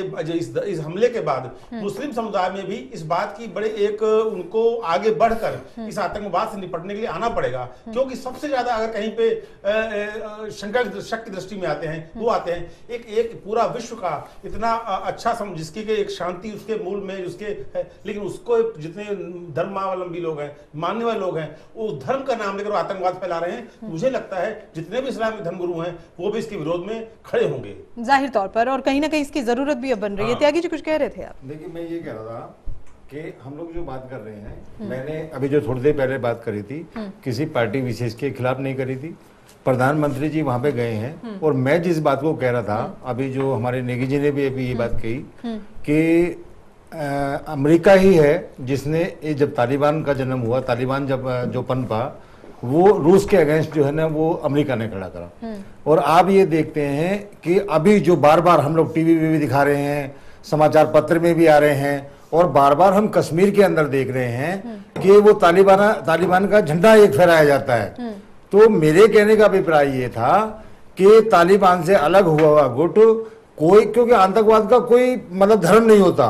इस हमले के बाद मुस्लिम समुदाय में भी इस बात की बड़े एक उनको आगे बढ़कर इस आतंकवाद से निपटने के लिए आना पड़ेगा, क्योंकि सबसे ज्यादा अगर कहीं पे शक की दृष्टि में आते हैं वो आते हैं एक पूरा विश्व का इतना अच्छा जिसकी एक शांति उसके मूल में उसके है, लेकिन उसको जितने धर्मावलंबी लोग हैं, मानने वाले लोग हैं, वो धर्म का नाम लेकर आतंकवाद फैला रहे हैं। मुझे लगता है जितने भी इस्लाम के धर्मगुरु हैं वो भी इसके विरोध में खड़े होंगे जाहिर तौर पर, और कहीं ना कहीं इसकी जरूरत भी अब बन रही है। त्यागी जी कुछ कह रहे थे आप? देखिए, मैं ये कह रहा था कि हम लोग जो बात कर रहे हैं, मैंने अभी जो थोड़ी देर पहले बात करी थी, किसी पार्टी विशेष के खिलाफ नहीं करी थी। प्रधानमंत्री जी वहां पे गए हैं, और मैं जिस बात को कह रहा था, अभी जो हमारे नेगी जी ने भी अभी ये बात कही कि अमेरिका ही है जिसने जब तालिबान का जन्म हुआ, तालिबान जब जो पनपा, वो रूस के अगेंस्ट जो है ना वो अमेरिका ने खड़ा करा। और आप ये देखते हैं कि अभी जो बार बार हम लोग टीवी भी दिखा रहे हैं, समाचार पत्र में भी आ रहे हैं, और बार बार हम कश्मीर के अंदर देख रहे हैं कि वो तालिबान का झंडा एक फहराया जाता है। तो मेरे कहने का अभिप्राय ये था कि तालिबान से अलग हुआ गुट कोई, क्योंकि आतंकवाद का कोई मतलब धर्म नहीं होता,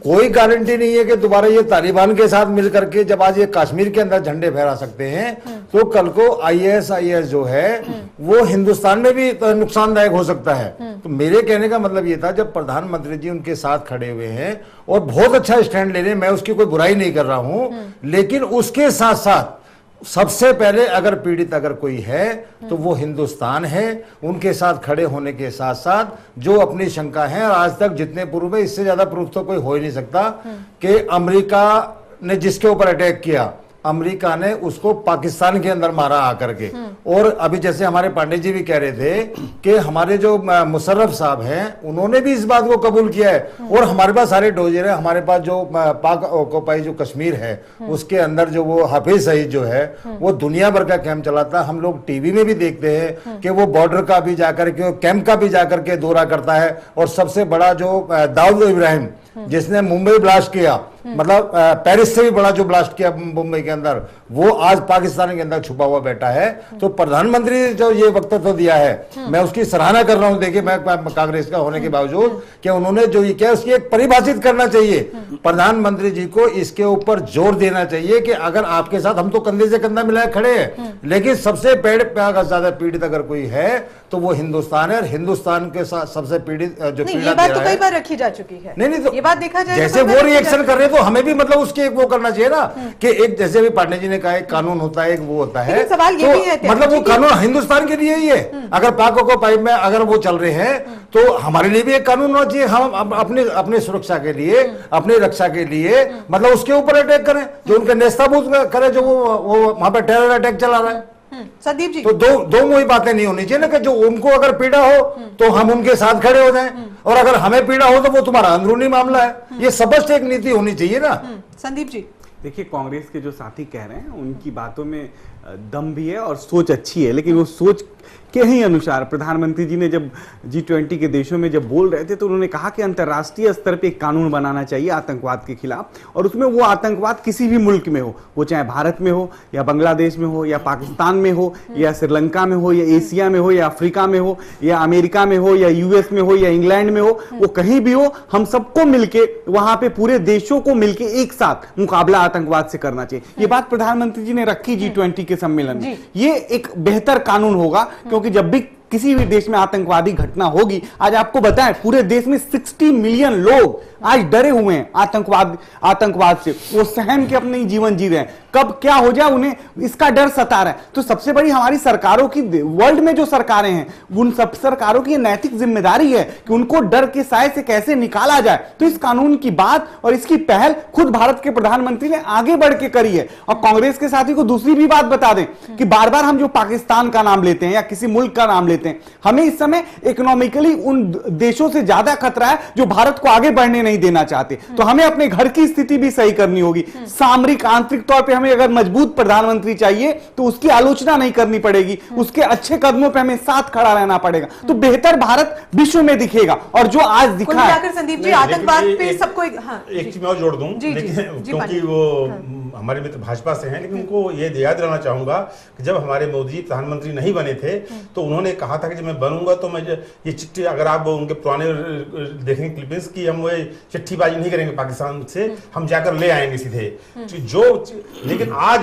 कोई गारंटी नहीं है कि दोबारा ये तालिबान के साथ मिल करके जब आज ये कश्मीर के अंदर झंडे फहरा सकते हैं, तो कल को ISIS जो है वो हिंदुस्तान में भी नुकसानदायक हो सकता है। तो मेरे कहने का मतलब ये था, जब प्रधानमंत्री जी उनके साथ खड़े हुए हैं और बहुत अच्छा स्टैंड ले रहे हैं, मैं उसकी कोई बुराई नहीं कर रहा हूं, लेकिन उसके साथ साथ सबसे पहले अगर पीड़ित अगर कोई है तो वो हिंदुस्तान है। उनके साथ खड़े होने के साथ साथ जो अपनी शंका है, और आज तक जितने प्रूफ है, इससे ज्यादा प्रूफ तो कोई हो ही नहीं सकता कि अमेरिका ने जिसके ऊपर अटैक किया, अमेरिका ने उसको पाकिस्तान के अंदर मारा आकर के। और अभी जैसे हमारे पांडे जी भी कह रहे थे कि हमारे जो मुशर्रफ साहब हैं, उन्होंने भी इस बात को कबूल किया है, और हमारे पास सारे डोजर है, हमारे पास जो पाक ऑक्युपाई जो कश्मीर है उसके अंदर जो वो हाफिज सईद जो है वो दुनिया भर का कैंप चलाता है। हम लोग टीवी में भी देखते हैं कि वो बॉर्डर का भी जाकर के, कैंप का भी जाकर के दौरा करता है। और सबसे बड़ा जो दाऊद इब्राहिम जिसने मुंबई ब्लास्ट किया, मतलब पेरिस से भी बड़ा जो ब्लास्ट किया मुंबई के अंदर, वो आज पाकिस्तान के अंदर छुपा हुआ बैठा है। तो प्रधानमंत्री जो ये वक्तव्य दिया है, मैं उसकी सराहना कर रहा हूं। देखिए, मैं कांग्रेस का होने के बावजूद कि उन्होंने जो ये किया उसकी एक परिभाषित करना चाहिए। प्रधानमंत्री जी को इसके ऊपर जोर देना चाहिए कि अगर आपके साथ हम तो कंधे से कंधा मिलाए खड़े हैं, लेकिन सबसे ज्यादा पीड़ित अगर कोई है तो वो हिंदुस्तान है। और हिंदुस्तान के साथ सबसे पीड़ित जो ये बात तो कई बार रखी जा चुकी है। नहीं तो ये बात देखा जाए जैसे वो रिएक्शन कर रहे हैं तो हमें भी मतलब उसके एक वो करना चाहिए ना कि एक जैसे भी पांडे जी ने कहा, एक कानून होता है, एक वो होता है। सवाल ये भी है तो मतलब वो कानून हिंदुस्तान के लिए ही है। अगर पाक को पाइप में अगर वो चल रहे हैं तो हमारे लिए भी एक कानून होना चाहिए। हम अपने सुरक्षा के लिए, अपनी रक्षा के लिए मतलब उसके ऊपर अटैक करें, जो उनके नेस्ताबूत करें, जो वो वहां पर टेरर अटैक चला रहा है। संदीप जी, तो दो वही बातें नहीं होनी चाहिए ना कि जो उनको अगर पीड़ा हो तो हम उनके साथ खड़े हो जाएं, और अगर हमें पीड़ा हो तो वो तुम्हारा अंदरूनी मामला है। ये स्पष्ट एक नीति होनी चाहिए ना। संदीप जी, देखिए, कांग्रेस के जो साथी कह रहे हैं उनकी बातों में दम भी है और सोच अच्छी है, लेकिन वो सोच के ही अनुसार प्रधानमंत्री जी ने जब G20 के देशों में जब बोल रहे थे तो उन्होंने कहा कि अंतर्राष्ट्रीय स्तर पे एक कानून बनाना चाहिए आतंकवाद के खिलाफ, और उसमें वो आतंकवाद किसी भी मुल्क में हो, वो चाहे भारत में हो या बांग्लादेश में हो या पाकिस्तान में हो या श्रीलंका में हो या एशिया में हो या अफ्रीका में हो या अमेरिका में हो या US में हो या इंग्लैंड में हो, वो कहीं भी हो, हम सबको मिलके वहां पे पूरे देशों को मिलके एक साथ मुकाबला आतंकवाद से करना चाहिए। ये बात प्रधानमंत्री जी ने रखी G20 के सम्मेलन में। ये एक बेहतर कानून होगा, क्योंकि जब भी किसी भी देश में आतंकवादी घटना होगी, आज आपको बताएं पूरे देश में 60 मिलियन लोग आज डरे हुए हैं आतंकवाद से। वो सहम के अपने जीवन जी रहे हैं, कब क्या हो जाए उन्हें इसका डर सता रहा है। तो सबसे बड़ी हमारी सरकारों की, वर्ल्ड में जो सरकारें हैं, उन सब सरकारों की नैतिक जिम्मेदारी है कि उनको डर के साए से कैसे निकाला जाए। तो इस कानून की बात और इसकी पहल खुद भारत के प्रधानमंत्री ने आगे बढ़ के करी है। और कांग्रेस के साथी को दूसरी भी बात बता दें कि बार बार हम जो पाकिस्तान का नाम लेते हैं या किसी मुल्क का नाम लेते हैं, हमें इस समय इकोनॉमिकली उन देशों से ज्यादा खतरा है जो भारत को आगे बढ़ने नहीं देना चाहते। तो हमें अपने घर की स्थिति भी सही करनी होगी। सामरिक आंतरिक तौर पे हमें अगर मजबूत प्रधानमंत्री चाहिए तो उसकी आलोचना नहीं करनी पड़ेगी, उसके अच्छे कदमों पे हमें साथ खड़ा रहना पड़ेगा, तो बेहतर भारत विश्व में दिखेगा। और जो आज दिखा है, संदीप जी, आतंकवाद पे सबको एक चीज मैं और जोड़ दूं, लेकिन क्योंकि वो हमारे मित्र भाजपा से हैं, लेकिन उनको ये याद दिलाना चाहूंगा कि जब हमारे मोदी जी प्रधानमंत्री नहीं बने थे तो उन्होंने कहा था कि जब मैं बनूंगा तो मैं ये चिट्ठी, अगर आप उनके पुराने देखेंगे क्लिपिंग्स की, हम वो चिट्ठीबाजी नहीं करेंगे पाकिस्तान से, हम जाकर ले आएंगे सीधे जो। लेकिन आज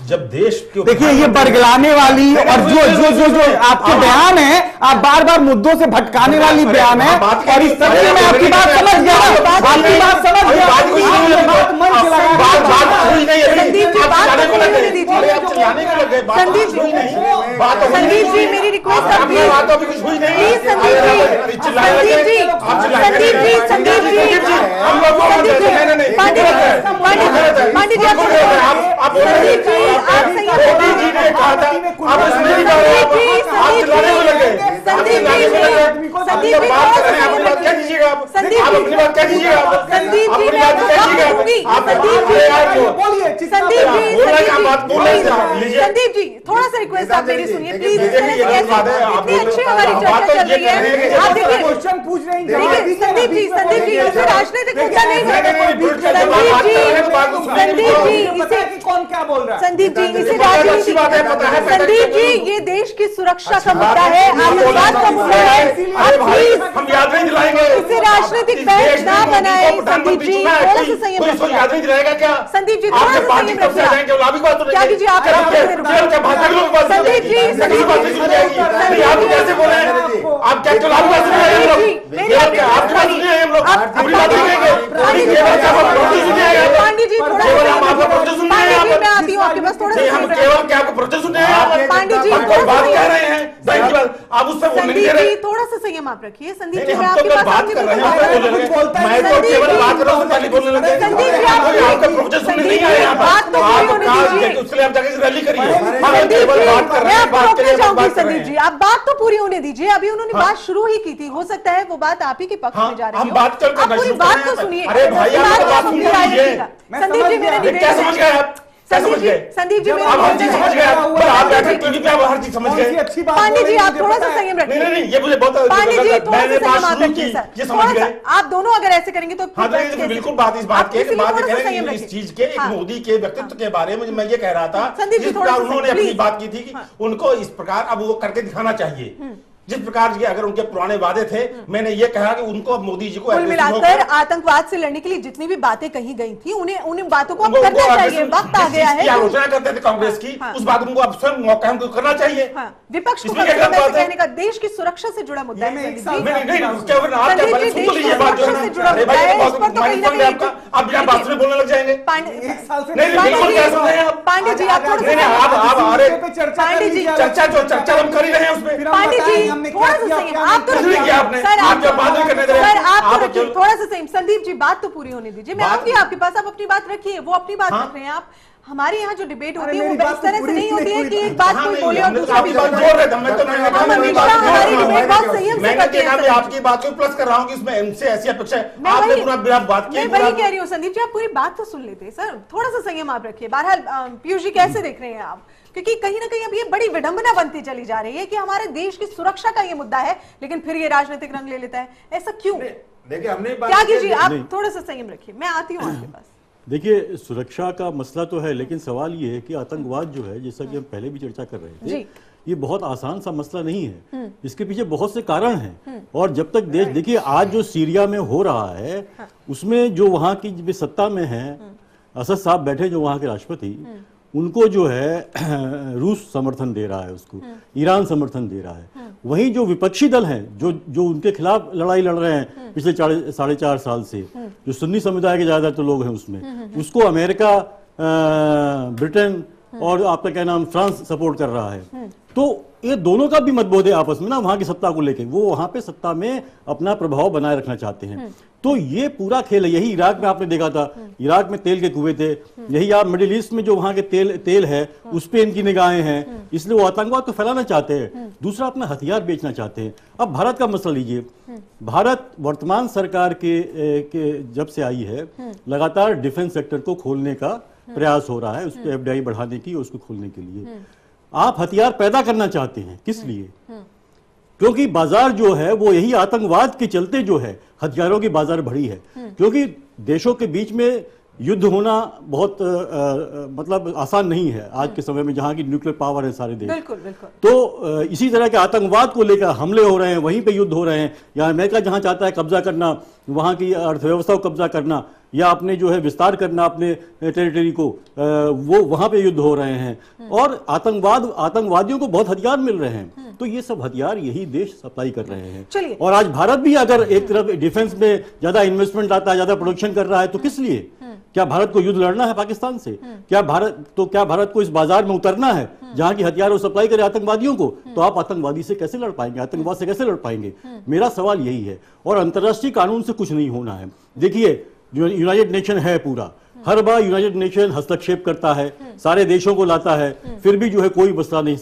जब देश के, देखिए ये बरगलाने वाली और जो आपके बयान है, आप बार बार मुद्दों से भटकाने वाली बयान है, और इस तरह में आपकी बात समझ गया, आपकी बात समझ गया, संदीप जी मेरी रिक्वेस्ट संदीप जी, संदीप जी, बात कर रहे हैं, अपनी बात क्या कीजिएगा आप? संदीप आप जी, अपनी बात क्या कीजिएगा आप? संदीप जी, अपनी मैं बात क्या कीजिएगा आप? बोलूंगी। आप संदीप जी, बोलिए, संदीप जी, बोल रहे हैं, आप बात बोल रहे हैं, लीजिए। संदीप जी, थोड़ा सा रिक्वेस्ट आप मेरी सुनिए प्लीज। देखिए, ये गलत बात है, आप इतनी अच्छी हमारी बात चर्चा तो चल ये रही कर रहे हैं है, कि आप देखिए क्वेश्चन पूछ रहे हैं, देखिए संदीप जी, इसे राजनीतिक मुद्दा नहीं नहीं, है। नहीं, नहीं, जब आप बात कर रहे हैं तो बात को सुनिए। संदीप जी, पता है कि कौन क्या बोल रहा है? संदीप जी, इसे ये बहुत अच्छी बात है, पता है, पता है, संदीप जी, क्यों? ये देश की सुरक्षा का अच्छी मुद्दा बात है, है, आतंकवाद का मुद्दा है। अरे भाई, हम याद नहीं दिलाएंगे। इसे राजनीतिक इस बहस देश में ना मोदी को बनाए, प्रधानमंत्री संदीप जी, चुना है, थोड़ा सा कोई- संयम कोई इसको रखिए। याद नहीं दिलाएगा क्या? संदीप जी, थोड़ा आपके सा पार्टी संयम कब से रखिए। आ जाएंगे? लाभी बात तो नहीं क्या है। कीजिए, आप क्या आप क्या- रुकिए, क्या- क्या भाषा के लोग बात कर रहे हैं? संदीप जी, किसी संदीप बात जी, नहीं सुन जाएगी। संदीप नहीं, आप जी, कैसे बोले हैं? आप क्या तो लाभी बात सुन रहे हैं हम लोग? मेरी केवल बात क्या आपकी बात सुन रहे हैं हम लोग? आप- अपनी बात नहीं कहेंगे। पांडे जी, केवल क्या आप प्रोटेस्ट सुन रहे हैं? पांडे जी, थोड़ा केवल सा हम आपका प्रोटेस्ट सुन रहे हैं पांडे जी, यहाँ मैं पर? आती हूँ आपके पास, थोड़ा नहीं, सा हम संयम केवल क्या आपको प्रोटेस्ट सुन रहे हैं यहाँ पर? पांडे जी, हम कोई थोड़ा सा बात कह संयम। रहे हैं, बैंक की बात, आप उससे बोलने नहीं दे संदीप रहे। जी, थोड़ा सा संयम आप रखिए। संदीप जी, नहीं, मैं हम तो आपके पास बात आऊंगी, कर रहे हैं, बिल्कुल आप बात बोल करूंगी। रहे हैं। मैं तो संदीप केवल जी, बात कर रहा हूँ, पहले बोलने लगे। संदीप जी, आप आपका प्रोजेक्ट सुनने नहीं आए यहाँ पर। बात तो पूरी होने आप दीजिए। उसके लिए आप जाके रैली करिए। हम संदीप केवल जी, बात कर रहे मैं हैं, आपको बात के रोकने लिए जाऊंगी। बात कर रहे संदीप जी, हैं। आप बात तो पूरी होने दीजिए। अभी उन्होंने बात शुरू ही की थी, हो सकता है वो बात आप ही के पक्ष हाँ, में जा रही हम हो। बात कर- आप पूरी शुरू बात कर रहे तो हैं। सुनिए। अरे भाई, आप तो बात सुन सुनिए, राय लीजिए। रखिएगा। संदीप जी, मेरे क्या समझ गए आप? क्या समझ गए? संदीप जी, आप हर चीज समझ गए आप? पर आप बैठे टीवी पे आप हर चीज समझ गए। अच्छी बात पांडे जी, बोलेंगे, आप मुझे थोड़ा पता सा है। संयम नहीं रखिए। नहीं नहीं, ये मुझे बहुत पांडे जी, थोड़ा मैंने सा बात संयम आप शुरू रखिए की, सर। ये समझ थोड़ा सा- गए। आप दोनों अगर ऐसे करेंगे तो हाँ, तो कैसे? बिल्कुल बात इस बात आप की इसीलिए बात ये थोड़ा कह सा रहे संयम हैं कि इस रखिए। चीज के एक हाँ। मोदी के व्यक्तित्व के बारे में मैं ये कह रहा था, संदीप जी, जिस थोड़ा प्रकार सा उन्होंने अपनी प्लीज। बात की थी कि उनको इस प्रकार अब वो करके दिखाना चाहिए। जिस प्रकार के अगर उनके पुराने वादे थे, मैंने ये कहा कि उनको अब मोदी जी को कुल aggressive मिलाकर होकर- आतंकवाद से लड़ने के लिए जितनी भी बातें कही गई थी, उन्हें बातों को अब उनको करना चाहिए। aggressive- वक्त आ जिस गया चीज की है। आलोचना करते थे कांग्रेस की, हाँ। उस बात को उनको अब स्वयं मौका हमको करना चाहिए। हाँ, विपक्ष को इसमें कम से क्या कम ऐसे बात है? कहने का देश की सुरक्षा से जुड़ा मुद्दा है। मैं एक संदीप साल जी। नहीं नहीं नहीं, क्या आप क्या संदीप पहले जी, सुन देश तो की लीजिए बात जो है सुरक्षा ना। से जुड़ा अरे मुद्दा भाई, है, ये इस पर बहुत तो कहीं ना माइंड है कहीं- आपका, आप बिना बात में बोलने लग जाएंगे। एक साल से नहीं, नहीं, बिल्कुल क्या सुन रहे हैं आप? पांडे जी, आप थोड़ा नहीं, सा नहीं, आप अरे पांडे जी, चर्चा जो चर्चा हम कर ही रहे हैं उसमें। पांडे जी, थोड़ा सा संयम। आप तो कुछ नहीं किया आपने। सर, आप जब बात नहीं करने दे रहे सर, आप तो आप रखिए, केवल- थोड़ा सा संयम। संदीप जी, बात तो पूरी होने दीजिए। मैं बात- आऊंगी आपके पास, आप अपनी बात रखिए, वो अपनी बात हाँ। रख रहे हैं। आप हमारे यहाँ जो डिबेट होती अरे है वो मेरी इस बात तरह तो से पूरी नहीं होती है नहीं कि हुई। एक बात हाँ, कोई नहीं, बोले और हमने तो दूसरा भी आपकी बात बोले। जोड़ रहे थे, मैं तो नहीं- हम हमेशा हमारी डिबेट बहुत संयम से मैंने करते हैं। देखा आपकी बात को प्लस कर रहा हूँ कि इसमें इनसे ऐसी अपेक्षा है। मैं आपने वही- पूरा बिना बात मैं की वही कह रही हूँ संदीप जी, आप पूरी बात तो सुन लेते सर। थोड़ा सा संयम आप रखिए। बहरहाल पीयूष जी, कैसे देख रहे हैं आप? क्योंकि कहीं ना कहीं अब ये बड़ी विडंबना बनती चली जा रही है कि हमारे देश की सुरक्षा का ये मुद्दा है, लेकिन फिर ये राजनीतिक रंग ले लेता है। ऐसा क्यों? देखिए हमने क्या कीजिए, आप नहीं। थोड़ा सा संयम रखिए। मैं आती हूँ आपके पास। देखिए, सुरक्षा का मसला तो है, लेकिन सवाल ये है कि आतंकवाद जो है, जैसा कि हम पहले भी चर्चा कर रहे जी। थे, ये बहुत आसान सा मसला नहीं है। इसके पीछे बहुत से कारण हैं। और जब तक देश, देखिए आज जो सीरिया में हो रहा है, उसमें जो वहाँ की जो सत्ता में है, असद साहब बैठे जो वहाँ के राष्ट्रपति, उनको जो है रूस समर्थन दे रहा है, उसको ईरान समर्थन दे रहा है। वहीं जो विपक्षी दल हैं, जो उनके खिलाफ लड़ाई लड़ रहे हैं पिछले 4.5 साल से, जो सुन्नी समुदाय के ज्यादातर लोग हैं उसमें, उसको अमेरिका, ब्रिटेन और आपका क्या नाम फ्रांस सपोर्ट कर रहा है। तो ये दोनों का भी मतभेद है आपस में ना, वहां की सत्ता को लेके। वो वहां पे सत्ता में अपना प्रभाव बनाए रखना चाहते हैं। तो ये पूरा खेल है। यही इराक में आपने देखा था, इराक में तेल के कुएं थे। यही आप मिडिल ईस्ट में जो वहां के तेल है, उस पे इनकी निगाहें हैं। इसलिए वो आतंकवाद तो फैलाना चाहते हैं, दूसरा अपना हथियार बेचना चाहते हैं। अब भारत का मसला लीजिए। भारत वर्तमान सरकार के जब से आई है, लगातार डिफेंस सेक्टर को खोलने का प्रयास हो रहा है, उस पर FDI बढ़ाने की, उसको खोलने के लिए। आप हथियार पैदा करना चाहते हैं, किस लिए? क्योंकि बाजार जो है वो यही आतंकवाद के चलते जो है हथियारों की बाजार बढ़ी है। क्योंकि देशों के बीच में युद्ध होना बहुत मतलब आसान नहीं है आज के समय में, जहां की न्यूक्लियर पावर है सारे देश। बिल्कुल बिल्कुल। तो इसी तरह के आतंकवाद को लेकर हमले हो रहे हैं, वहीं पे युद्ध हो रहे हैं। या अमेरिका जहां चाहता है कब्जा करना, वहां की अर्थव्यवस्था को कब्जा करना, या अपने जो है विस्तार करना अपने टेरिटरी को, वो वहां पे युद्ध हो रहे हैं। और आतंकवादियों को बहुत हथियार मिल रहे हैं। तो ये सब हथियार यही देश सप्लाई कर रहे हैं। चलिए। और आज भारत भी अगर एक तरफ डिफेंस में ज्यादा इन्वेस्टमेंट आता है, ज्यादा प्रोडक्शन कर रहा है, तो किस लिए? क्या भारत को युद्ध लड़ना है पाकिस्तान से? क्या भारत को इस बाजार में उतरना है जहां की हथियार वो सप्लाई करे आतंकवादियों को? तो आप आतंकवादी से कैसे लड़ पाएंगे, आतंकवाद से कैसे लड़ पाएंगे? मेरा सवाल यही है। और अंतर्राष्ट्रीय कानून से कुछ नहीं होना है। देखिए, जो यूनाइटेड नेशन है पूरा, हर बार यूनाइटेड नेशन हस्तक्षेप करता है, सारे देशों को लाता है, फिर भी जो है कोई मसला नहीं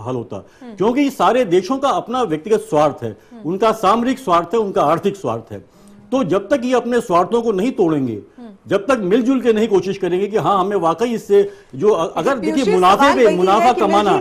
हल होता, क्योंकि सारे देशों का अपना व्यक्तिगत स्वार्थ है, उनका सामरिक स्वार्थ है, उनका आर्थिक स्वार्थ है। तो जब तक ये अपने स्वार्थों को नहीं तोड़ेंगे, जब तक मिलजुल के नहीं कोशिश करेंगे कि हाँ हमें वाकई इससे जो अगर देखिए मुनाफा कमाना,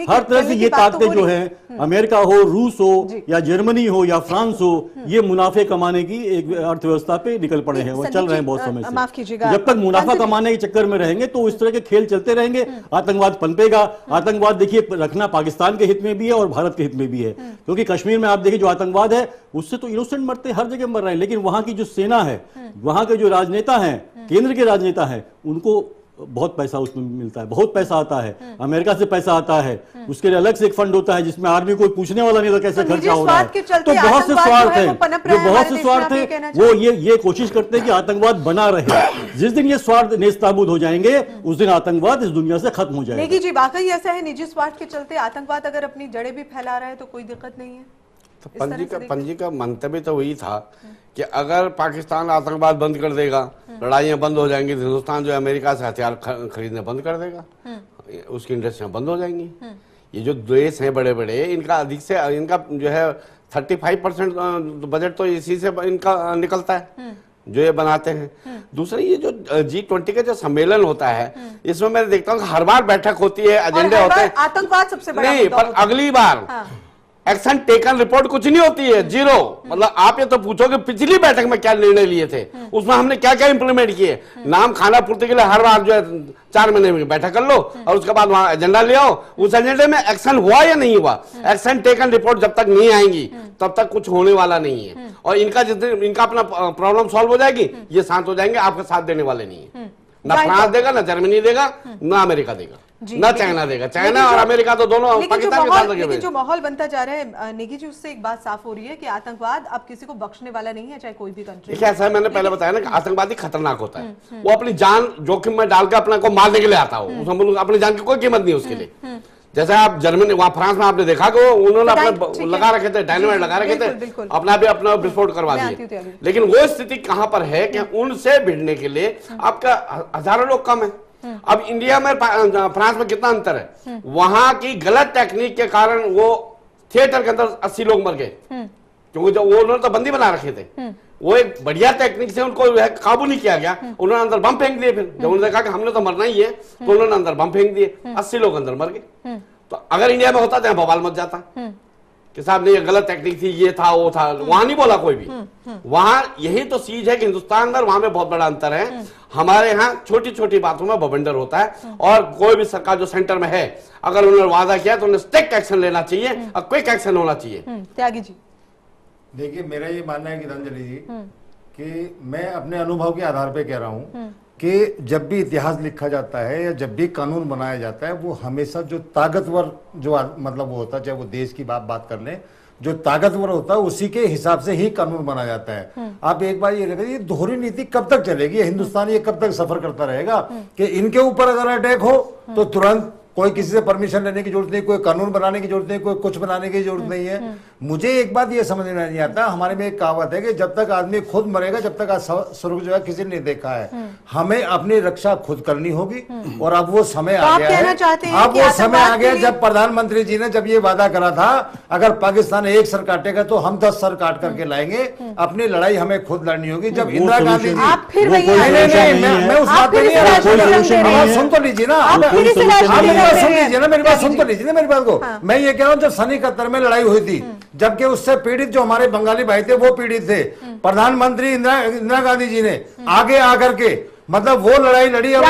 हर तरह से ये ताकतें जो है अमेरिका हो, रूस हो या जर्मनी हो या फ्रांस हो, ये मुनाफे कमाने की एक अर्थव्यवस्था पे निकल पड़े हैं और चल रहे हैं बहुत समय से। जब तक मुनाफा कमाने के चक्कर में रहेंगे तो इस तरह के खेल चलते रहेंगे, आतंकवाद पनपेगा। आतंकवाद देखिए रखना पाकिस्तान के हित में भी है और भारत के हित में भी है, क्योंकि कश्मीर में आप देखिए जो आतंकवाद है उससे तो इनोसेंट मरते हर जगह मर रहे हैं, लेकिन वहां की जो सेना है, वहां के जो राजनेता हैं, केंद्र के राजनेता हैं, उनको बहुत पैसा उसमें मिलता है, बहुत पैसा आता है, अमेरिका से पैसा आता है, उसके लिए अलग से एक फंड होता है जिसमें आर्मी कोई पूछने वाला नहीं होता कैसे खर्चा हो रहा है। तो बहुत से स्वार्थ है, जो बहुत से स्वार्थ है वो ये कोशिश करते हैं कि आतंकवाद बना रहे। जिस दिन ये स्वार्थ नेस्तनाबूद हो जाएंगे उस दिन आतंकवाद इस दुनिया से खत्म हो जाएगा। नेगी जी वाकई ऐसा है, निजी स्वार्थ के चलते आतंकवाद अगर अपनी जड़ें भी फैला रहा है तो कोई दिक्कत नहीं है। तो पंजी का मंतव्य तो वही था कि अगर पाकिस्तान आतंकवाद बंद कर देगा, लड़ाइयां बंद हो जाएंगी, हिंदुस्तान जो है अमेरिका से हथियार खरीदने बंद कर देगा, उसकी इंडस्ट्रियां बंद हो जाएंगी। ये जो देश हैं बड़े बड़े, इनका अधिक से इनका जो है 35% बजट तो इसी से इनका निकलता है जो ये बनाते हैं। दूसरा ये जो G20 का जो सम्मेलन होता है, इसमें मैं देखता हूँ हर बार बैठक होती है, एजेंडे होते हैं, आतंकवाद सबसे बड़ा नहीं, पर अगली बार एक्शन टेकन रिपोर्ट कुछ नहीं होती है, जीरो। मतलब आप ये तो पूछो कि पिछली बैठक में क्या निर्णय लिए थे, उसमें हमने क्या क्या इंप्लीमेंट किए। नाम खाना पूर्ति के लिए हर बार जो है 4 महीने में बैठक कर लो और उसके बाद वहां एजेंडा ले आओ, उस एजेंडे में एक्शन हुआ या नहीं हुआ। एक्शन टेकन रिपोर्ट जब तक नहीं आएंगी तब तक कुछ होने वाला नहीं है। और इनका जिस दिन इनका अपना प्रॉब्लम सॉल्व हो जाएगी, ये शांत हो जाएंगे, आपका साथ देने वाले नहीं है। ना फ्रांस देगा, ना जर्मनी देगा, ना अमेरिका देगा, ना चाइना देगा। चाइना और अमेरिका तो दोनों पाकिस्तान के साथ लगे हुए हैं। जो माहौल बनता जा रहा है नेगी जी, उससे एक बात साफ हो रही है कि आतंकवाद अब किसी को बख्शने वाला नहीं है, चाहे कोई भी कंट्री। देखिए ऐसा है, मैंने पहले बताया ना कि आतंकवादी खतरनाक होता है, वो अपनी जान जोखिम में डालकर अपने को मारने के लिए आता हो, उसमें अपनी जान की कोई कीमत नहीं है उसके लिए। जैसे आप जर्मनी, वहां फ्रांस में आपने देखा कि उन्होंने अपने लगा रखे थे, डायनामाइट लगा रखे थे, अपना भी अपना विस्फोट करवा दिए। लेकिन वो स्थिति कहां पर है कि उनसे भिड़ने के लिए आपका हजारों लोग कम है। अब इंडिया में फ्रांस में कितना अंतर है, वहां की गलत टेक्निक के कारण वो थिएटर के अंदर 80 लोग मर गए, क्योंकि जब वो उन्होंने तो बंदी बना रखे थे, वो एक बढ़िया टेक्निक से उनको काबू नहीं किया गया, उन्होंने अंदर बम फेंक दिए। फिर जब उन्होंने देखा कि हमने तो मरना ही है तो उन्होंने अंदर बम फेंक दिए, 80 लोग अंदर मर गए। तो अगर इंडिया में होता तो बवाल मच जाता कि साहब नहीं, ये गलत टेक्निक थी, ये था वो था, वहां नहीं बोला कोई भी। वहां यही तो चीज है कि हिंदुस्तान में वहां में बहुत बड़ा अंतर है। हमारे यहाँ छोटी छोटी बातों में बवंडर होता है, और कोई भी सरकार जो सेंटर में है, अगर उन्होंने वादा किया तो उन्हें स्ट्रिक्ट एक्शन लेना चाहिए और क्विक एक्शन होना चाहिए। त्यागी जी देखिए, मेरा ये मानना है गीतांजलि जी कि मैं अपने अनुभव के आधार पे कह रहा हूँ कि जब भी इतिहास लिखा जाता है या जब भी कानून बनाया जाता है, वो हमेशा जो ताकतवर जो मतलब वो होता है, चाहे वो देश की बात कर लें, जो ताकतवर होता है उसी के हिसाब से ही कानून बना जाता है। आप एक बार ये देखिए, दोहरी नीति कब तक चलेगी, हिंदुस्तान ये कब तक सफर करता रहेगा कि इनके ऊपर अगर अटैक हो तो तुरंत कोई किसी से परमिशन लेने की जरूरत नहीं, कोई कानून बनाने की जरूरत नहीं, कोई कुछ बनाने की जरूरत नहीं है। मुझे एक बात ये समझ में नहीं आता, हमारे में एक कहावत है कि जब तक आदमी खुद मरेगा जब तक स्वर्ग जो है किसी ने नहीं देखा है। हमें अपनी रक्षा खुद करनी होगी, और अब वो समय आ गया है, अब वो समय आ गया जब प्रधानमंत्री जी ने जब ये वादा करा था अगर पाकिस्तान एक सर काटेगा तो हम 10 सर काट करके लाएंगे। अपनी लड़ाई हमें खुद लड़नी होगी। जब इंदिरा गांधी जी, मैं उस बात पे नहीं, सुन तो लीजिए ना, सुन लीजिए ना मेरी बात, सुन तो लीजिए ना मेरी बात को। मैं ये कह रहा हूँ जब सन 71 में लड़ाई हुई थी, जबकि उससे पीड़ित जो हमारे बंगाली भाई थे वो पीड़ित थे, प्रधानमंत्री इंदिरा गांधी जी ने आगे आकर के मतलब वो लड़ाई लड़ी। और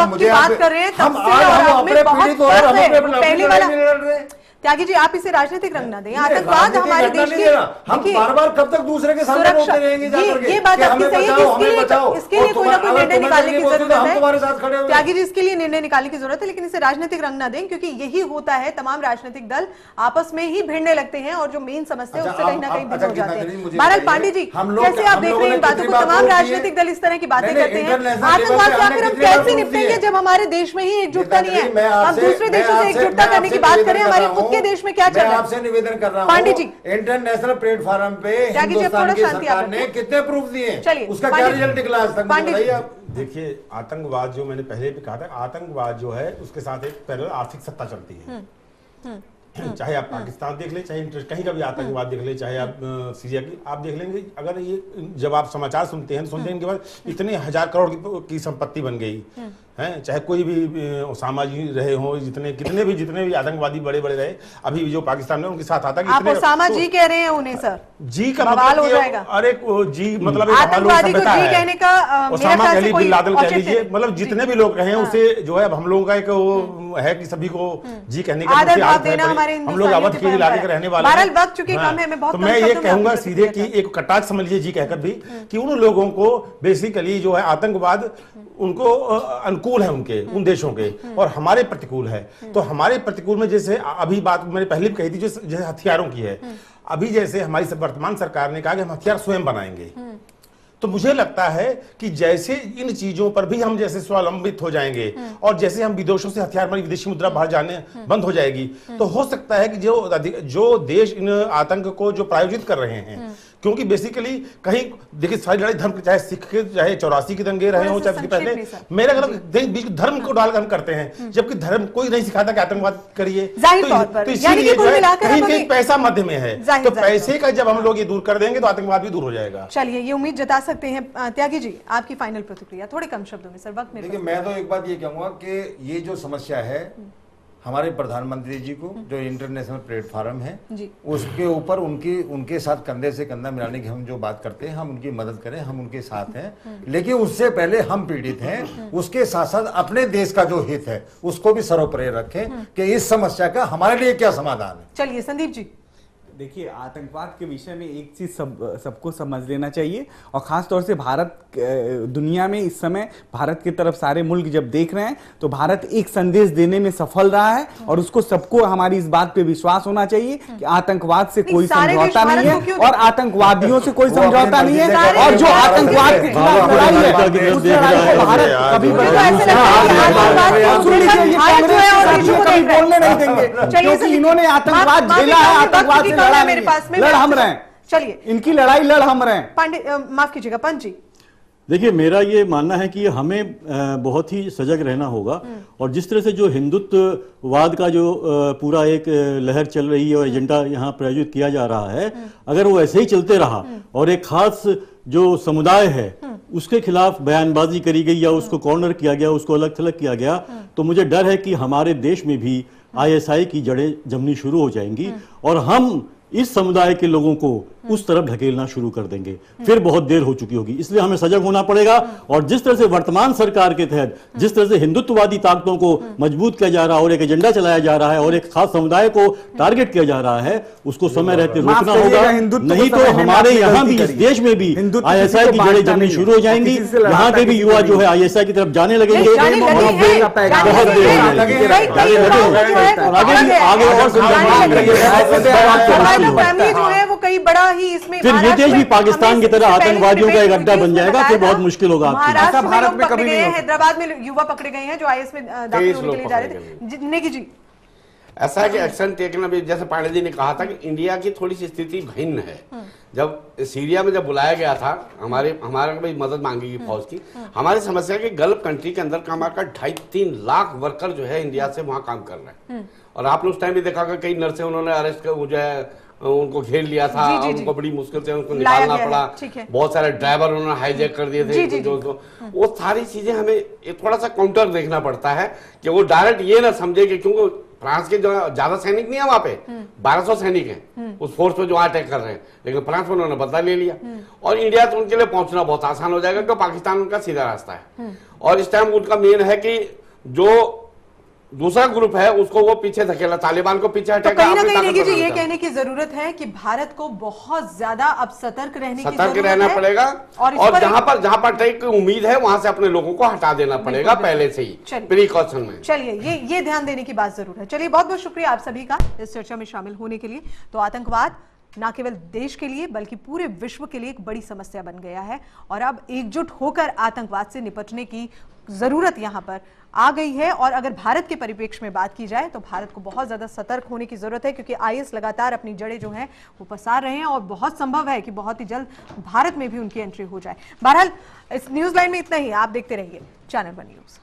मुझे बात कर रहे हैं हम अपने पीड़ित हो और हम अपनी लड़ाई नहीं लड़ रहे। त्यागी जी आप इसे राजनीतिक रंग ना दें, आतंकवाद हमारे देश के, हम बार-बार कब तक दूसरे के सामने बोलते रहेंगे जाकर के, ये बात आपकी सही है कि इसके लिए कोई ना कोई निर्णय निकालने की जरूरत है। त्यागी जी इसके लिए निर्णय निकालने की जरूरत है, लेकिन इसे राजनीतिक रंग ना दें, क्योंकि यही होता है, तमाम राजनीतिक दल आपस में ही भिड़ने लगते हैं और जो मेन समस्या है उससे कहीं ना कहीं भिड़ जाते हैं। बहरहाल पांडे जी, कैसे आप देख रहे हैं इन बातों को, तमाम राजनीतिक दल इस तरह की बातें करते हैं, आतंकवाद से आखिर हम कैसे निपटेंगे जब हमारे देश में ही एकजुटता नहीं है। हम दूसरे देशों से एकजुटता करने की बात करें, हमारे खुद के देश में क्या चल रहा है। आपसे निवेदन कर रहा हूं, पांडे जी इंटरनेशनल प्लेटफॉर्म पे हिंदुस्तान की सरकार ने कितने प्रूफ दिए, उसका क्या रिजल्ट निकला आज तक, बताइए आप। देखिए, आतंकवाद जो मैंने पहले भी कहा था, आतंकवाद जो है उसके साथ एक पैरेलल आर्थिक सत्ता चलती है। चाहे आप पाकिस्तान देख लें, चाहे कहीं का भी आतंकवाद देख लें, चाहे आप सीरिया की आप देख लेंगे। अगर ये जब आप समाचार सुनते हैं, सुनने के बाद इतने 1000 करोड़ की संपत्ति बन गई है, चाहे कोई भी ओसामा जी रहे हो, जितने भी आतंकवादी बड़े बड़े रहे, अभी जो पाकिस्तान में उनके साथ आता कि आप ओसामा जी कह रहे हैं उन्हें सर? जी का बवाल हो जाएगा। अरे जी मतलब आतंकवादी को जी कहने का ओसामा कह लीजिए, बिन लादेन कह लीजिए, मतलब जितने भी लोग रहे उसे जो है, अब हम लोगों का एक वो है कि सभी को जी कहने का हम लोग अवध के इलाके के रहने वाले हैं। वक्त चूंकि कम है, मैं बहुत तो मैं ये कहूंगा सीधे कि एक कटाक्ष समझ लीजिए जी कहकर भी कि उन लोगों को बेसिकली जो है आतंकवाद उनको अनुकूल है, उन देशों के, और हमारे प्रतिकूल है। तो हमारे प्रतिकूल में जैसे अभी बात मैंने पहले भी कही थी, जैसे हथियारों की है, अभी जैसे हमारी वर्तमान सरकार ने कहा कि हम हथियार स्वयं बनाएंगे, तो मुझे लगता है कि जैसे इन चीजों पर भी हम जैसे स्वावलंबित हो जाएंगे और जैसे हम विदेशों से हथियार वाली विदेशी मुद्रा बाहर जाने बंद हो जाएगी, तो हो सकता है कि जो देश इन आतंक को जो प्रायोजित कर रहे हैं, क्योंकि बेसिकली कहीं देखिए सारी लड़ाई धर्म, चाहे सिख के, चाहे 84 के दंगे रहे हो, चाहे पहले, मेरा बीच धर्म को डालकर हम करते हैं, जबकि धर्म कोई नहीं सिखाता कि आतंकवाद करिए। तो इसीलिए जो है कहीं पैसा मध्य में है, तो पैसे का जब हम लोग ये दूर कर देंगे तो आतंकवाद भी दूर हो जाएगा। चलिए, ये उम्मीद जता सकते हैं। त्यागी जी, आपकी फाइनल प्रतिक्रिया थोड़े कम शब्दों में सर, वक्त में। देखिए, मैं तो एक बात ये कहूंगा कि ये जो समस्या है हमारे प्रधानमंत्री जी को, जो इंटरनेशनल प्लेटफॉर्म है उसके ऊपर उनके साथ कंधे से कंधा मिलाने की हम जो बात करते हैं, हम उनकी मदद करें, हम उनके साथ हैं, लेकिन उससे पहले हम पीड़ित हैं, उसके साथ साथ अपने देश का जो हित है उसको भी सर्वोपरि रखें कि इस समस्या का हमारे लिए क्या समाधान है। चलिए संदीप जी। देखिए, आतंकवाद के विषय में एक चीज सबको समझ लेना चाहिए, और खास तौर से भारत दुनिया में इस समय भारत की तरफ सारे मुल्क जब देख रहे हैं तो भारत एक संदेश देने में सफल रहा है, और उसको सबको हमारी इस बात पे विश्वास होना चाहिए कि आतंकवाद से कोई समझौता नहीं है और आतंकवादियों से कोई समझौता नहीं है, और जो आतंकवाद के खिलाफ लड़ाई है उस लड़ाई को भारत कभी बोलने नहीं देंगे, क्योंकि इन्होंने आतंकवाद झेला है, आतंकवाद मेरे पास में लड़ हम रहे हैं। चलिए, इनकी लड़ाई लड़ हम रहे हैं। पंडित माफ कीजिएगा, पंत जी। देखिए, मेरा ये मानना है कि हमें बहुत ही सजग रहना होगा, और जिस तरह से जो हिंदुत्ववाद का जो पूरा एक लहर चल रही है और एजेंडा यहाँ प्रायोजित किया जा रहा है, अगर वो ऐसे ही चलते रहा और एक खास जो समुदाय है उसके खिलाफ बयानबाजी करी गई या उसको कॉर्नर किया गया, उसको अलग थलग किया गया, तो मुझे डर है कि हमारे देश में भी आईएसआई की जड़ें जमनी शुरू हो जाएंगी और हम इस समुदाय के लोगों को उस तरफ ढकेलना शुरू कर देंगे, फिर बहुत देर हो चुकी होगी। इसलिए हमें सजग होना पड़ेगा, और जिस तरह से वर्तमान सरकार के तहत जिस तरह से हिंदुत्ववादी ताकतों को मजबूत किया जा रहा है और एक एजेंडा चलाया जा रहा है और एक खास समुदाय को टारगेट किया जा रहा है, उसको समय रहते रोकना होगा, नहीं तो हमारे यहाँ भी, इस देश में भी आईएसआई की जड़ें जमनी शुरू हो जाएंगी। यहाँ के भी युवा जो है आईएसआई की तरफ जाने लगेंगे और बहुत फैमिली जो है वो कई बड़ा ही इसमें, फिर ये देश भी पाकिस्तान की तरह आतंकवादियों का एक अड्डा बन जाएगा, फिर बहुत मुश्किल होगा। महाराष्ट्र में लोग पकड़े गए हैं, हैदराबाद में युवा पकड़े गए हैं जो आईएस में दाखिल होने के लिए जा रहे थे। नेगी जी, ऐसा है कि एक्शन टेकन, अभी जैसे पांडे जी ने कहा था कि इंडिया की थोड़ी सी स्थिति भिन्न है। जब सीरिया में जब बुलाया गया था, हमारा भी मदद मांगी गई फौज की, हमारी समस्या कि गल्फ कंट्री के अंदर का हमारा 2.5-3 लाख वर्कर जो है इंडिया से वहां काम कर रहे हैं, और आपने उस टाइम भी देखा कि कई नर्से उन्होंने अरेस्ट कर, जो है उनको घेर लिया था, उनको बड़ी मुश्किल से उनको निकालना पड़ा, बहुत सारे ड्राइवर उन्होंने हाईजैक कर दिए थे। वो सारी चीजें हमें थोड़ा सा काउंटर देखना पड़ता है कि वो डायरेक्ट ये ना समझे कि, क्योंकि फ्रांस के जो ज्यादा सैनिक नहीं है वहां पे, 1200 सैनिक हैं उस फोर्स पे जो अटैक कर रहे हैं, लेकिन फ्रांस में उन्होंने बदला ले लिया, और इंडिया तो उनके लिए पहुंचना बहुत आसान हो जाएगा क्योंकि पाकिस्तान उनका सीधा रास्ता है। और इस टाइम उनका मेन है कि जो दूसरा ग्रुप है उसको वो पीछे धकेला, तालिबान को पीछे हटाकर। तो कहीं ना कहीं जी ये कहने की जरूरत है कि भारत को बहुत ज्यादा अब सतर्क रहना पड़ेगा, और जहां पर अटैक की उम्मीद है वहां से अपने लोगों को हटा देना पड़ेगा पहले से ही प्रिकॉशन में। चलिए, ये ध्यान देने की बात जरूर है। चलिए, बहुत बहुत शुक्रिया आप सभी का इस चर्चा में शामिल होने के लिए। तो आतंकवाद न केवल देश के लिए बल्कि पूरे विश्व के लिए एक बड़ी समस्या बन गया है और अब एकजुट होकर आतंकवाद से निपटने की जरूरत यहां पर आ गई है। और अगर भारत के परिप्रेक्ष्य में बात की जाए तो भारत को बहुत ज्यादा सतर्क होने की जरूरत है, क्योंकि आईएस लगातार अपनी जड़ें जो हैं वो पसार रहे हैं और बहुत संभव है कि बहुत ही जल्द भारत में भी उनकी एंट्री हो जाए। बहरहाल इस न्यूज लाइन में इतना ही। आप देखते रहिए चैनल वन न्यूज।